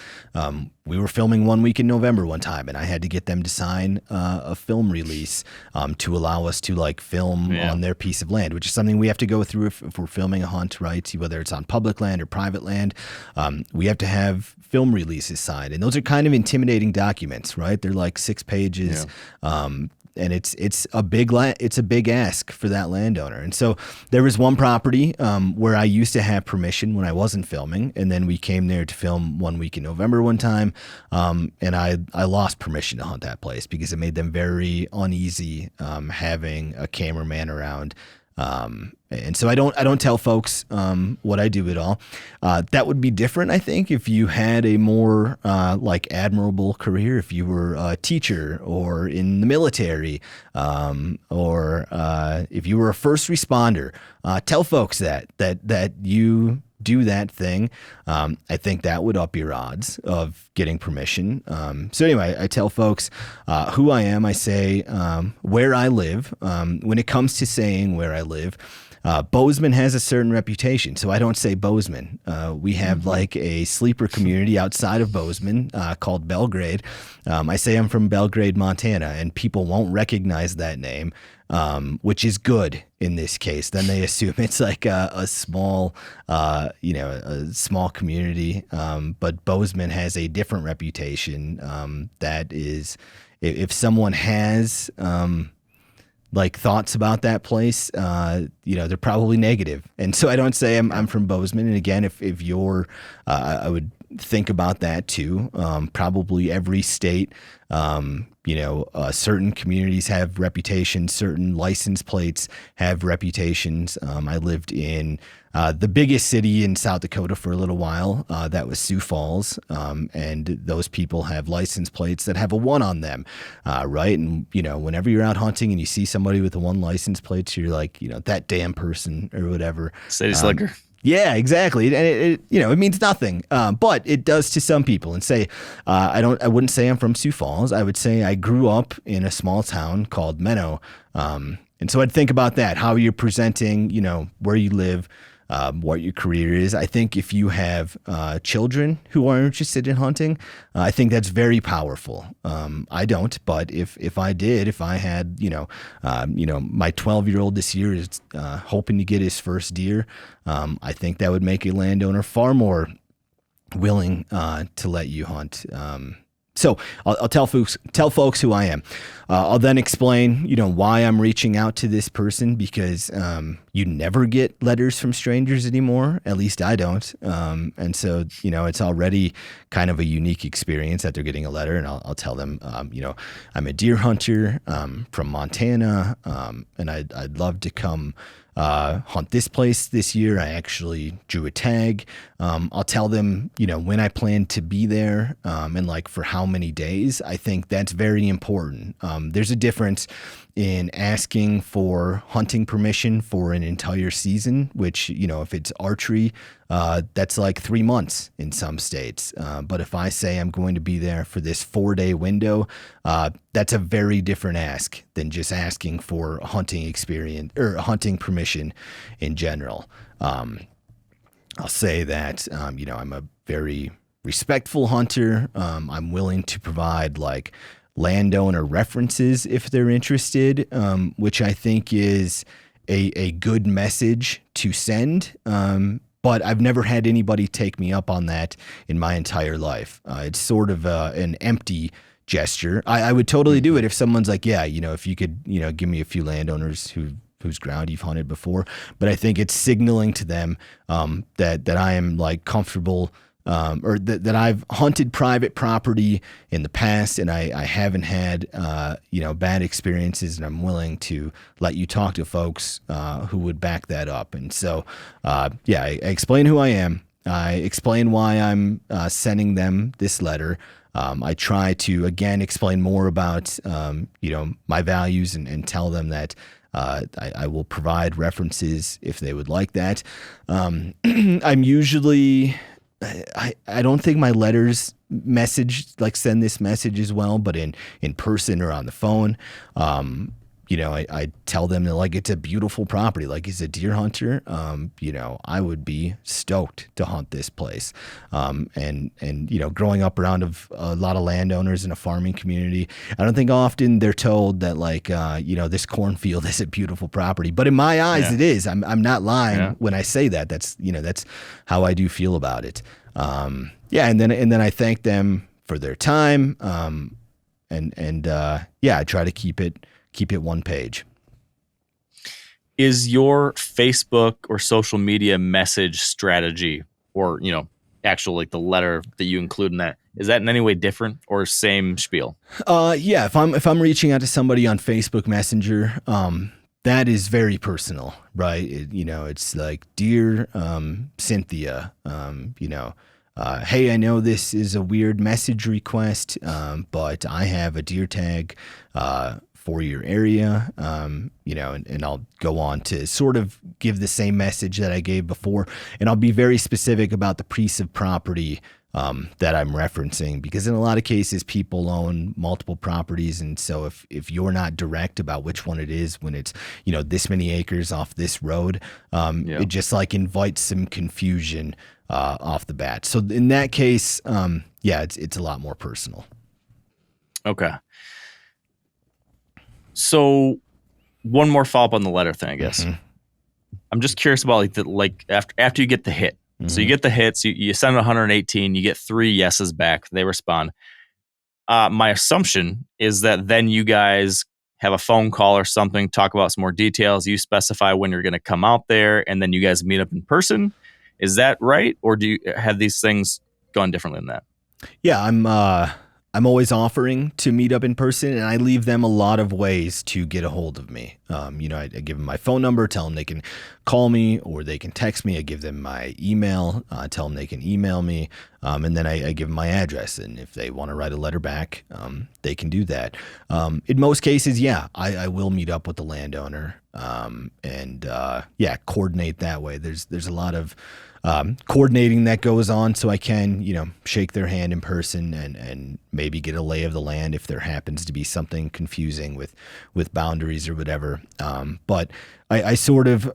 we were filming 1 week in November one time, and I had to get them to sign a film release to allow us to like film on their piece of land, which is something we have to go through if we're filming a hunt, right? Whether it's on public land or private land, we have to have film releases signed, and those are kind of intimidating documents, right? They're like 6 pages. And it's a big ask for that landowner. And so there was one property where I used to have permission when I wasn't filming, and then we came there to film 1 week in November one time, and I lost permission to hunt that place because it made them very uneasy having a cameraman around. And so I don't tell folks what I do at all. That would be different, I think, if you had a more like admirable career, if you were a teacher or in the military, or if you were a first responder. Tell folks that you do that thing. I think that would up your odds of getting permission. So anyway, I tell folks who I am. I say where I live. When it comes to saying where I live, Bozeman has a certain reputation, so I don't say Bozeman. We have like a sleeper community outside of Bozeman called Belgrade. I say I'm from Belgrade, Montana, and people won't recognize that name, which is good in this case. Then they assume it's like a small, a small community. But Bozeman has a different reputation. That is, if someone has like thoughts about that place, they're probably negative. And so I don't say I'm from Bozeman. And again, if you're, I would think about that too. Probably every state, certain communities have reputations, certain license plates have reputations. I lived in the biggest city in South Dakota for a little while. That was Sioux Falls. And those people have license plates that have a 1 on them, right? And, whenever you're out hunting and you see somebody with a 1 license plate, you're like, that damn person or whatever. City slicker. Yeah, exactly. And it means nothing, but it does to some people. And say, I wouldn't say I'm from Sioux Falls. I would say I grew up in a small town called Menno. And so I'd think about that, how you're presenting, where you live, what your career is. I think if you have children who are interested in hunting, I think that's very powerful. I don't, but if I did, if I had, my 12-year-old this year is hoping to get his first deer, I think that would make a landowner far more willing to let you hunt. So I'll tell folks who I am. I'll then explain, why I'm reaching out to this person, because you never get letters from strangers anymore. At least I don't. And so, it's already kind of a unique experience that they're getting a letter, and I'll tell them, I'm a deer hunter from Montana, and I'd love to come hunt this place this year. I actually drew a tag. I'll tell them, when I plan to be there, and like for how many days. I think that's very important. There's a difference in asking for hunting permission for an entire season, which, if it's archery, that's like 3 months in some states. But if I say I'm going to be there for this 4-day window, that's a very different ask than just asking for a hunting experience or hunting permission in general. I'll say that, I'm a very respectful hunter. I'm willing to provide like landowner references if they're interested, which I think is a good message to send. But I've never had anybody take me up on that in my entire life. It's sort of an empty gesture. I would totally do it if someone's like, yeah, if you could, give me a few landowners whose ground you've hunted before. But I think it's signaling to them that I am like comfortable, or that I've hunted private property in the past, and I haven't had bad experiences, and I'm willing to let you talk to folks who would back that up. And so I explain who I am. I explain why I'm sending them this letter. I try to again explain more about my values and tell them that I will provide references if they would like that. I'm usually, I don't think my letters send this message as well, but in person or on the phone, I tell them that like it's a beautiful property. Like as a deer hunter, I would be stoked to hunt this place. And growing up around a lot of landowners in a farming community, I don't think often they're told that like this cornfield is a beautiful property. But in my eyes, it is. I'm not lying when I say that. That's how I do feel about it. And then I thank them for their time. I try to keep it one page. Is your Facebook or social media message strategy, or actual like the letter that you include in that, is that in any way different or same spiel? If I'm reaching out to somebody on Facebook Messenger, that is very personal, right? It's like, dear Cynthia, hey, I know this is a weird message request, but I have a deer tag for your area, and I'll go on to sort of give the same message that I gave before, and I'll be very specific about the piece of property that I'm referencing, because in a lot of cases people own multiple properties, and so if you're not direct about which one it is when it's this many acres off this road, it just like invites some confusion off the bat. So in that case, it's a lot more personal. Okay. So one more follow-up on the letter thing, I guess. Mm-hmm. I'm just curious about after you get the hit. Mm-hmm. So you get the hits, you send 118, you get 3 yeses back. They respond. My assumption is that then you guys have a phone call or something, talk about some more details. You specify when you're going to come out there, and then you guys meet up in person. Is that right? Or do you have these things gone differently than that? Yeah, I'm always offering to meet up in person, and I leave them a lot of ways to get a hold of me. I give them my phone number, tell them they can call me or they can text me. I give them my email, tell them they can email me, and then I give them my address. And if they want to write a letter back, they can do that. In most cases, I will meet up with the landowner and coordinate that way. There's a lot of coordinating that goes on, so I can, shake their hand in person and maybe get a lay of the land if there happens to be something confusing with boundaries or whatever. But I sort of,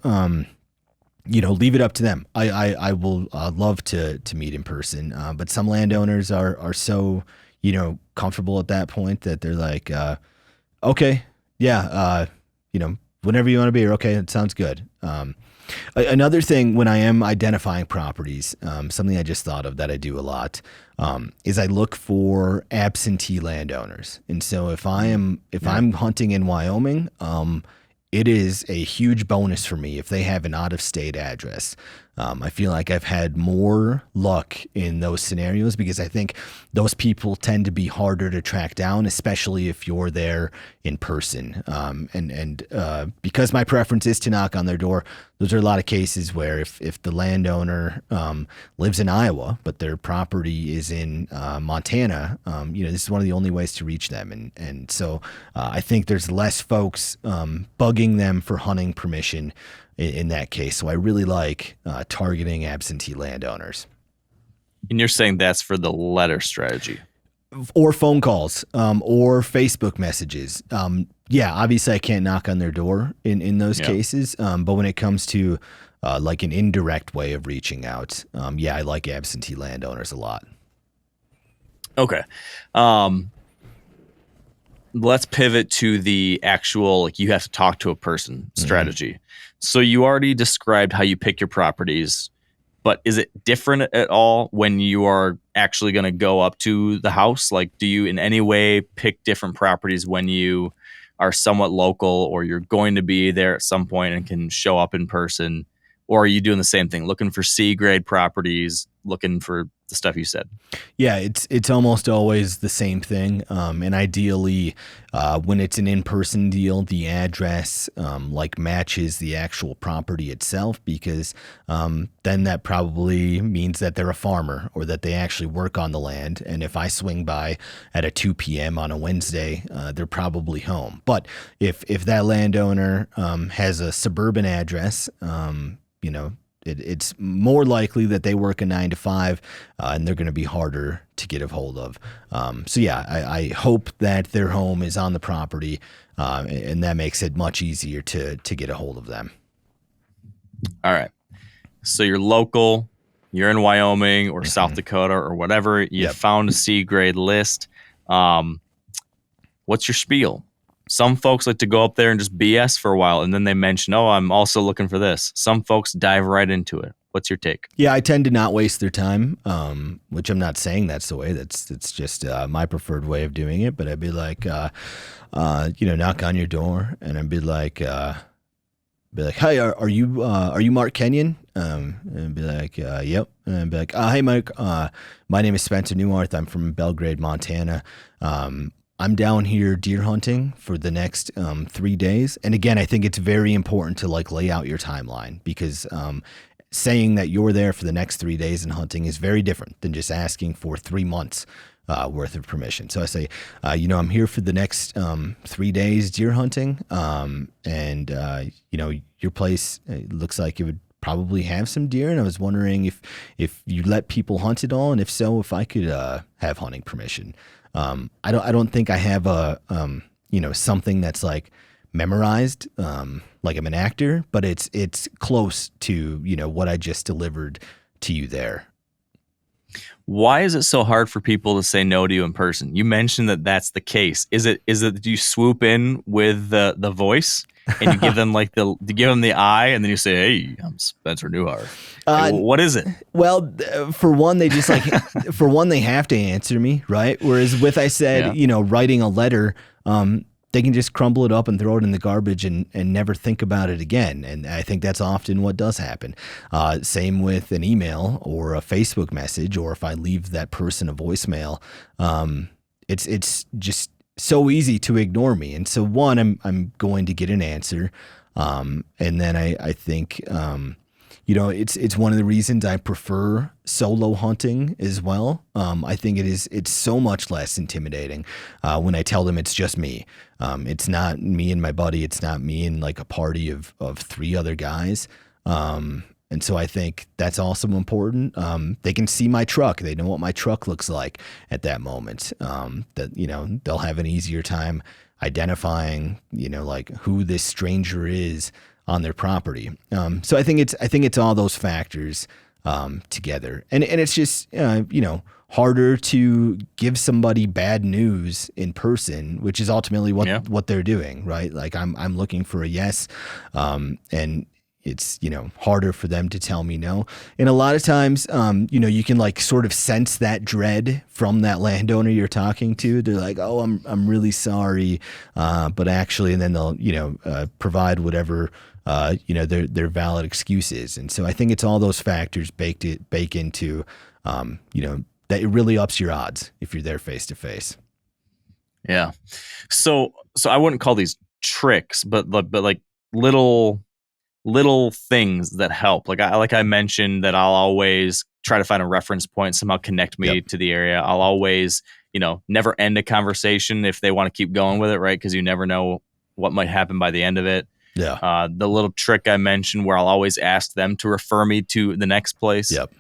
leave it up to them. I will love to meet in person, but some landowners are so, comfortable at that point that they're like, okay, whenever you want to be here, okay, it sounds good. Another thing when I am identifying properties, something I just thought of that I do a lot, is I look for absentee landowners. And so if I'm hunting in Wyoming, it is a huge bonus for me if they have an out-of-state address. I feel like I've had more luck in those scenarios because I think those people tend to be harder to track down, especially if you're there in person. And because my preference is to knock on their door, those are a lot of cases where if the landowner lives in Iowa, but their property is in Montana, this is one of the only ways to reach them. And so I think there's less folks bugging them for hunting permission in that case. So I really like targeting absentee landowners. And you're saying that's for the letter strategy? Or phone calls, or Facebook messages. Obviously I can't knock on their door in those cases. But when it comes to like an indirect way of reaching out, I like absentee landowners a lot. Okay. Let's pivot to the actual, you have to talk to a person strategy. Mm-hmm. So you already described how you pick your properties, but is it different at all when you are actually going to go up to the house? Like, do you in any way pick different properties when you are somewhat local or you're going to be there at some point and can show up in person? Or are you doing the same thing, looking for C-grade properties, looking for the stuff you said? Yeah, it's almost always the same thing. And ideally, when it's an in-person deal, the address matches the actual property itself, because then that probably means that they're a farmer or that they actually work on the land. And if I swing by at a 2 p.m. on a Wednesday, they're probably home. But if that landowner has a suburban address, It's more likely that they work a 9 to 5, and they're going to be harder to get a hold of. So yeah, I hope that their home is on the property, and that makes it much easier to get a hold of them. All right. So you're local, you're in Wyoming or South Dakota or whatever. You found a C grade list. What's your spiel? Some folks like to go up there and just BS for a while, and then they mention, oh, I'm also looking for this. Some folks dive right into it. What's your take? Yeah, I tend to not waste their time, which I'm not saying that's the way. It's just my preferred way of doing it. But I'd be like, knock on your door, and I'd be like, hey, are you Mark Kenyon? And I'd be like, yep. And I'd be like, hey, Mike, my name is Spencer Neuharth. I'm from Belgrade, Montana. I'm down here deer hunting for the next 3 days. And again, I think it's very important to like lay out your timeline, because saying that you're there for the next 3 days and hunting is very different than just asking for 3 months worth of permission. So I say, I'm here for the next 3 days deer hunting. And your place looks like it would probably have some deer. And I was wondering if you let people hunt at all. And if so, if I could have hunting permission. I don't think I have something that's like memorized, like I'm an actor, but it's close to, what I just delivered to you there. Why is it so hard for people to say no to you in person? You mentioned that that's the case. Is it that you swoop in with the voice and you give them the eye, and then you say, "Hey, I'm Spencer Neuharth." What is it? Well, for one, they just they have to answer me, right? Whereas with writing a letter, they can just crumble it up and throw it in the garbage and never think about it again. And I think that's often what does happen. Same with an email or a Facebook message, or if I leave that person a voicemail, it's just so easy to ignore me. And so one, I'm going to get an answer. And then I think, it's one of the reasons I prefer solo hunting as well. I think it's so much less intimidating when I tell them it's just me. It's not me and my buddy. It's not me and like a party of 3 other guys. And so I think that's also important. They can see my truck. They know what my truck looks like at that moment. They'll have an easier time identifying, like who this stranger is on their property. So I think it's all those factors together, and it's just harder to give somebody bad news in person, which is ultimately what they're doing, right? Like I'm looking for a yes, and it's harder for them to tell me no. And a lot of times, you can like sort of sense that dread from that landowner you're talking to. They're like, "Oh, I'm really sorry," but actually, and then they'll provide whatever their valid excuses. And so I think it's all those factors bake into that it really ups your odds if you're there face to face. Yeah. So I wouldn't call these tricks, but like little things that help. Like I mentioned that I'll always try to find a reference point, somehow connect me to the area. I'll always, never end a conversation if they want to keep going with it, right? Because you never know what might happen by the end of it. Yeah. The little trick I mentioned where I'll always ask them to refer me to the next place. Yep.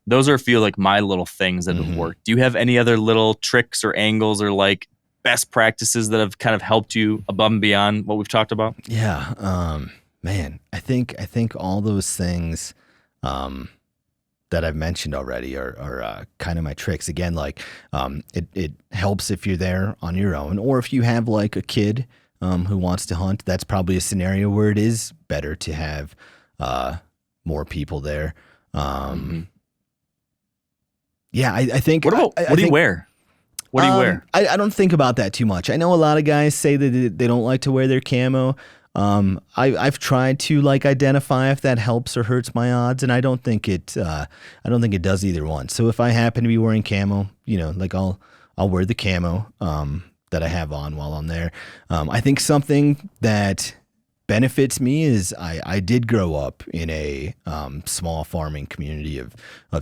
Those are a few like my little things that have worked. Do you have any other little tricks or angles or like best practices that have kind of helped you above and beyond what we've talked about? Yeah. Man, I think all those things that I've mentioned already are kind of my tricks. Again, like it helps if you're there on your own, or if you have like a kid who wants to hunt. That's probably a scenario where it is better to have more people there. Yeah, I think. What do you wear? What do you wear? I don't think about that too much. I know a lot of guys say that they don't like to wear their camo. I've tried to like identify if that helps or hurts my odds, and I don't think it does either one. So if I happen to be wearing camo, like I'll wear the camo that I have on while I'm there. I think something that benefits me is I did grow up in a small farming community of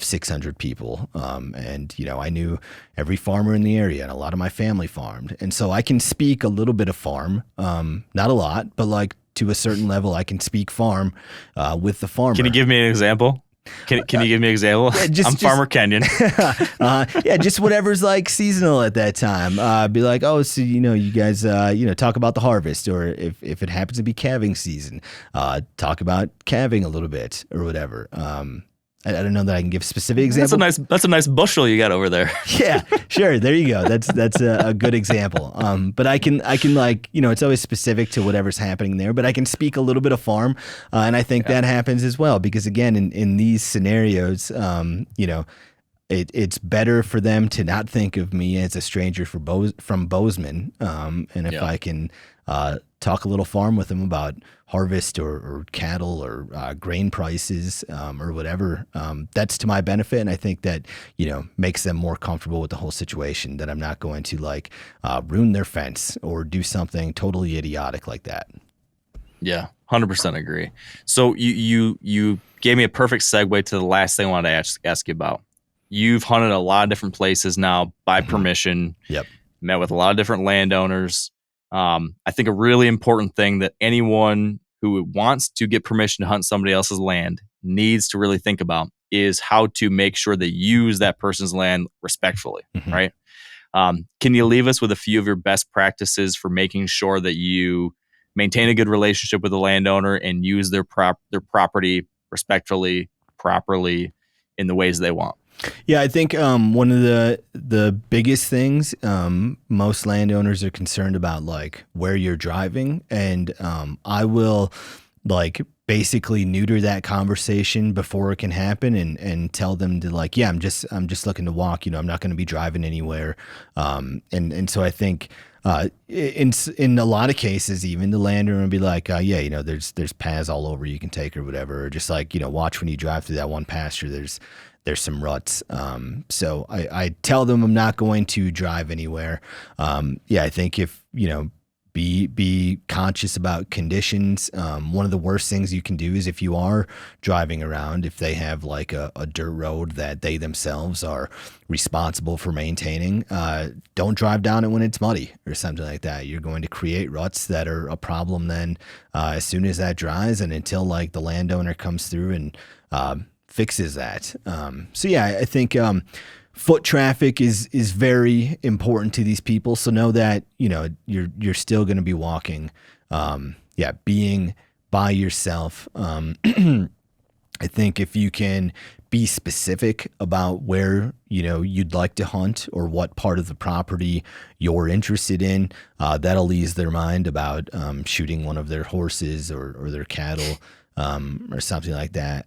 600 people, and I knew every farmer in the area, and a lot of my family farmed, and so I can speak a little bit of farm, not a lot, but like to a certain level, I can speak farm with the farmer. Can you give me an example? Can you give me an example? Yeah, I'm Farmer Kenyon. Yeah, just whatever's like seasonal at that time. Be like, oh, so you guys talk about the harvest, or if it happens to be calving season, talk about calving a little bit or whatever. I don't know that I can give specific examples. That's a nice bushel you got over there. Yeah, sure. There you go. That's a good example. But I can like, it's always specific to whatever's happening there, but I can speak a little bit of farm. And I think that happens as well, because again, in these scenarios, it's better for them to not think of me as a stranger from Bozeman. And if I can talk a little farm with them about harvest or cattle or grain prices or whatever, that's to my benefit. And I think that, makes them more comfortable with the whole situation, that I'm not going to ruin their fence or do something totally idiotic like that. Yeah, 100% agree. So you gave me a perfect segue to the last thing I wanted to ask you about. You've hunted a lot of different places now by permission. Yep. Met with a lot of different landowners. I think a really important thing that anyone who wants to get permission to hunt somebody else's land needs to really think about is how to make sure they use that person's land respectfully, right? Can you leave us with a few of your best practices for making sure that you maintain a good relationship with the landowner and use their property respectfully, properly, in the ways they want? Yeah, I think one of the biggest things, most landowners are concerned about where you're driving, and I will basically neuter that conversation before it can happen and tell them to I'm just looking to walk, I'm not going to be driving anywhere. And so I think in a lot of cases, even the landowner will be like, there's paths all over you can take or whatever, or just watch when you drive through that one pasture, there's some ruts. So I tell them I'm not going to drive anywhere. I think if, be conscious about conditions. One of the worst things you can do is if you are driving around, if they have a dirt road that they themselves are responsible for maintaining, don't drive down it when it's muddy or something like that. You're going to create ruts that are a problem then as soon as that dries, and until the landowner comes through and fixes that. I think foot traffic is very important to these people. So know that you're still going to be walking. Being by yourself. I think if you can be specific about where you'd like to hunt or what part of the property you're interested in, that'll ease their mind about shooting one of their horses or their cattle or something like that.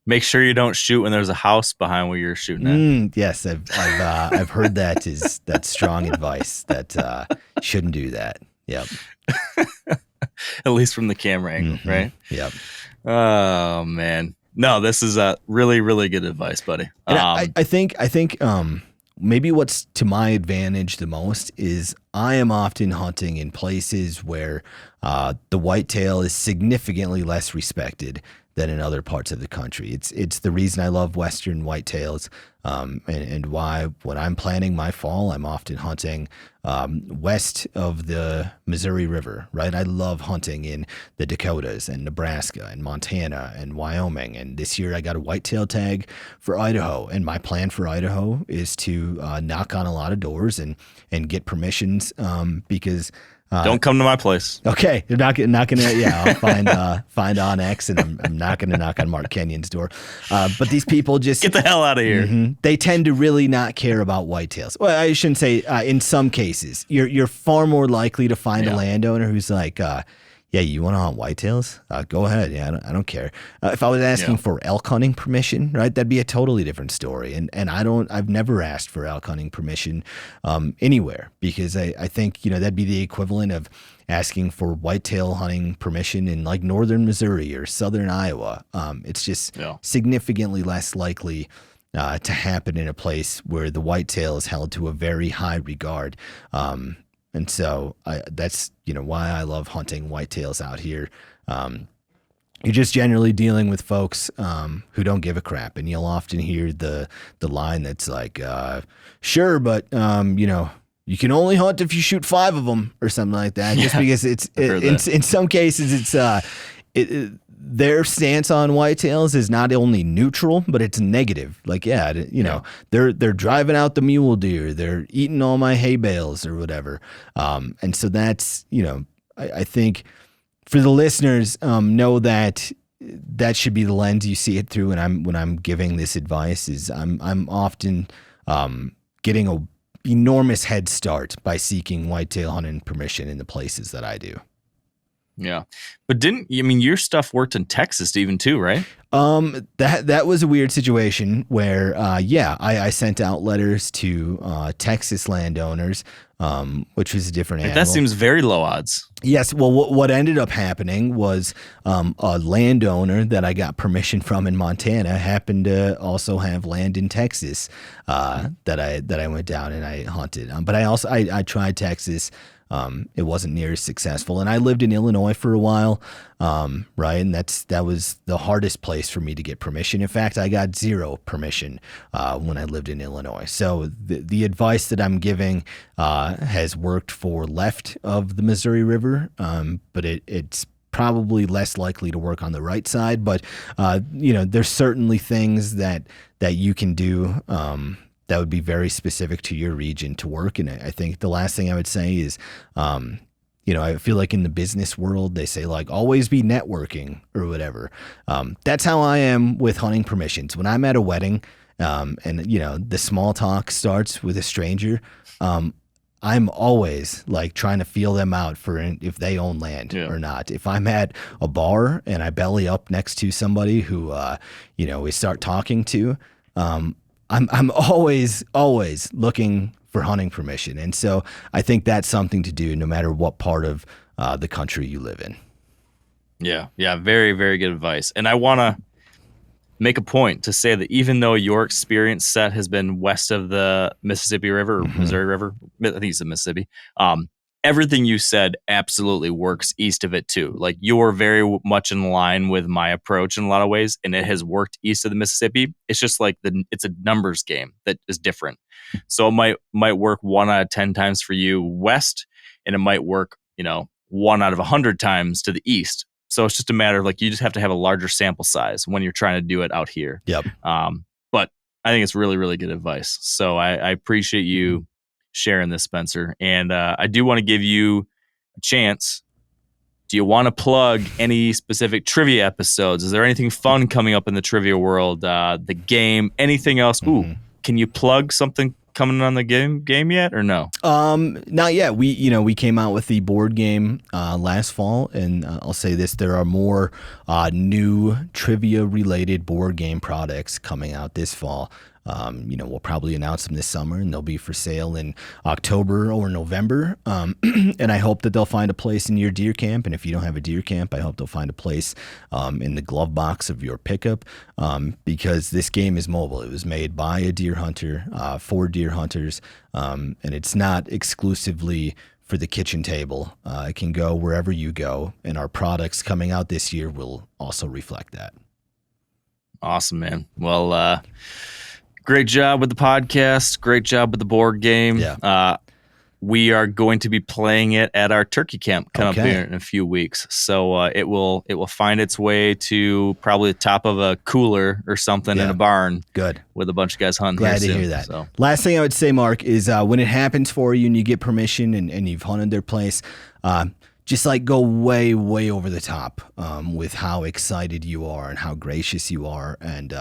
Make sure you don't shoot when there's a house behind where you're shooting at. Yes, I've heard that's strong advice, that shouldn't do that. Yep. At least from the camera angle, right? Yep. Oh man, no, this is a really, really good advice, buddy. I think maybe what's to my advantage the most is I am often hunting in places where the whitetail is significantly less respected than in other parts of the country. It's the reason I love Western whitetails, and why when I'm planning my fall, I'm often hunting west of the Missouri River, right? I love hunting in the Dakotas and Nebraska and Montana and Wyoming. And this year I got a whitetail tag for Idaho. And my plan for Idaho is to knock on a lot of doors and get permissions because don't come to my place. Okay, you're not gonna. Yeah, I'll find Onyx, and I'm not gonna knock on Mark Kenyon's door. But these people just get the hell out of here. They tend to really not care about whitetails. Well, I shouldn't say. In some cases, you're far more likely to find a landowner who's like, yeah, you want to hunt whitetails? Go ahead. Yeah, I don't care. If I was asking for elk hunting permission, right, that'd be a totally different story. And I've never asked for elk hunting permission anywhere, because I think, that'd be the equivalent of asking for whitetail hunting permission in northern Missouri or southern Iowa. It's just significantly less likely to happen in a place where the whitetail is held to a very high regard. And so that's, why I love hunting whitetails out here. You're just generally dealing with folks who don't give a crap. And you'll often hear the line that's like, sure, but, you can only hunt if you shoot 5 of them or something like that. Just because in some cases their stance on whitetails is not only neutral, but it's negative. Like, they're driving out the mule deer, they're eating all my hay bales or whatever. And so that's, I think for the listeners, know that should be the lens you see it through. And when I'm giving this advice is I'm often getting a enormous head start by seeking whitetail hunting permission in the places that I do. Yeah. But your stuff worked in Texas even too, right? That was a weird situation where, I sent out letters to Texas landowners, which was a different animal. That seems very low odds. Yes. Well, what ended up happening was a landowner that I got permission from in Montana happened to also have land in Texas that I went down and I hunted. But I tried Texas. It wasn't near as successful, and I lived in Illinois for a while, right? And that was the hardest place for me to get permission. In fact, I got 0 permission when I lived in Illinois. So the advice that I'm giving has worked for left of the Missouri River, but it's probably less likely to work on the right side. But there's certainly things that you can do. That would be very specific to your region to work. And I think the last thing I would say is, I feel like in the business world, they say like, always be networking or whatever. That's how I am with hunting permissions. When I'm at a wedding, and the small talk starts with a stranger, I'm always like trying to feel them out for if they own land or not. If I'm at a bar and I belly up next to somebody who, we start talking to, I'm always looking for hunting permission. And so I think that's something to do no matter what part of the country you live in. Yeah. Yeah. Very, very good advice. And I want to make a point to say that even though your experience set has been west of the Mississippi River or Missouri River, I think it's the Mississippi, everything you said absolutely works east of it too. Like you're very much in line with my approach in a lot of ways, and it has worked east of the Mississippi. It's just like it's a numbers game that is different. So it might work 1 out of 10 times for you west, and it might work, 1 out of 100 times to the east. So it's just a matter of like, you just have to have a larger sample size when you're trying to do it out here. Yep. But I think it's really, really good advice. So I appreciate you sharing this, Spencer. And I do want to give you a chance. Do you want to plug any specific trivia episodes? Is there anything fun coming up in the trivia world? The game, anything else? Ooh, can you plug something coming on the game yet or no? Not yet. We came out with the board game last fall, and I'll say this: there are more new trivia related board game products coming out this fall. We'll probably announce them this summer, and they'll be for sale in October or November. And I hope that they'll find a place in your deer camp. And if you don't have a deer camp, I hope they'll find a place in the glove box of your pickup, because this game is mobile. It was made by a deer hunter for deer hunters, and it's not exclusively for the kitchen table. It can go wherever you go, and our products coming out this year will also reflect that. Awesome, man. Well, great job with the podcast. Great job with the board game. Yeah. We are going to be playing it at our turkey camp coming up here in a few weeks. So it will find its way to probably the top of a cooler or something in a barn. Good. With a bunch of guys hunting. Glad to hear that. So. Last thing I would say, Mark, is when it happens for you and you get permission and you've hunted their place, just like go way, way over the top with how excited you are and how gracious you are. And,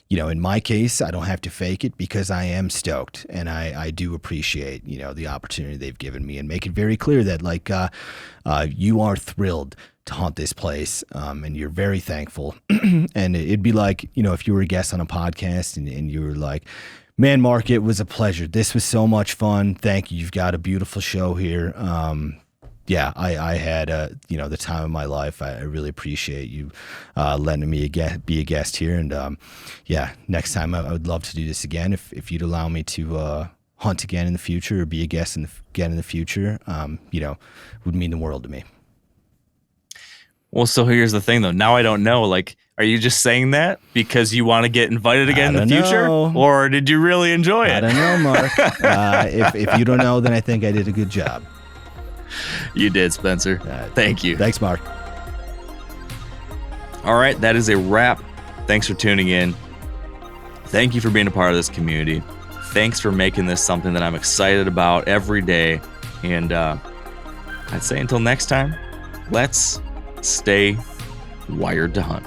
in my case, I don't have to fake it because I am stoked, and I do appreciate, the opportunity they've given me, and make it very clear that you are thrilled to hunt this place, and you're very thankful. And it'd be like, if you were a guest on a podcast and you were like, man, Mark, it was a pleasure. This was so much fun. Thank you. You've got a beautiful show here. I had the time of my life. I really appreciate you letting me be a guest here. And next time I would love to do this again if you'd allow me to hunt again in the future or be a guest again in the future. Would mean the world to me. Well, so here's the thing though. Now I don't know. Like, Are you just saying that because you want to get invited again in the future? Know. Or did you really enjoy it? I don't know, Mark. If you don't know, then I think I did a good job. You did, Spencer. Thank you. Thanks, Mark. All right, that is a wrap. Thanks for tuning in. Thank you for being a part of this community. Thanks for making this something that I'm excited about every day. And I'd say until next time, let's stay wired to hunt.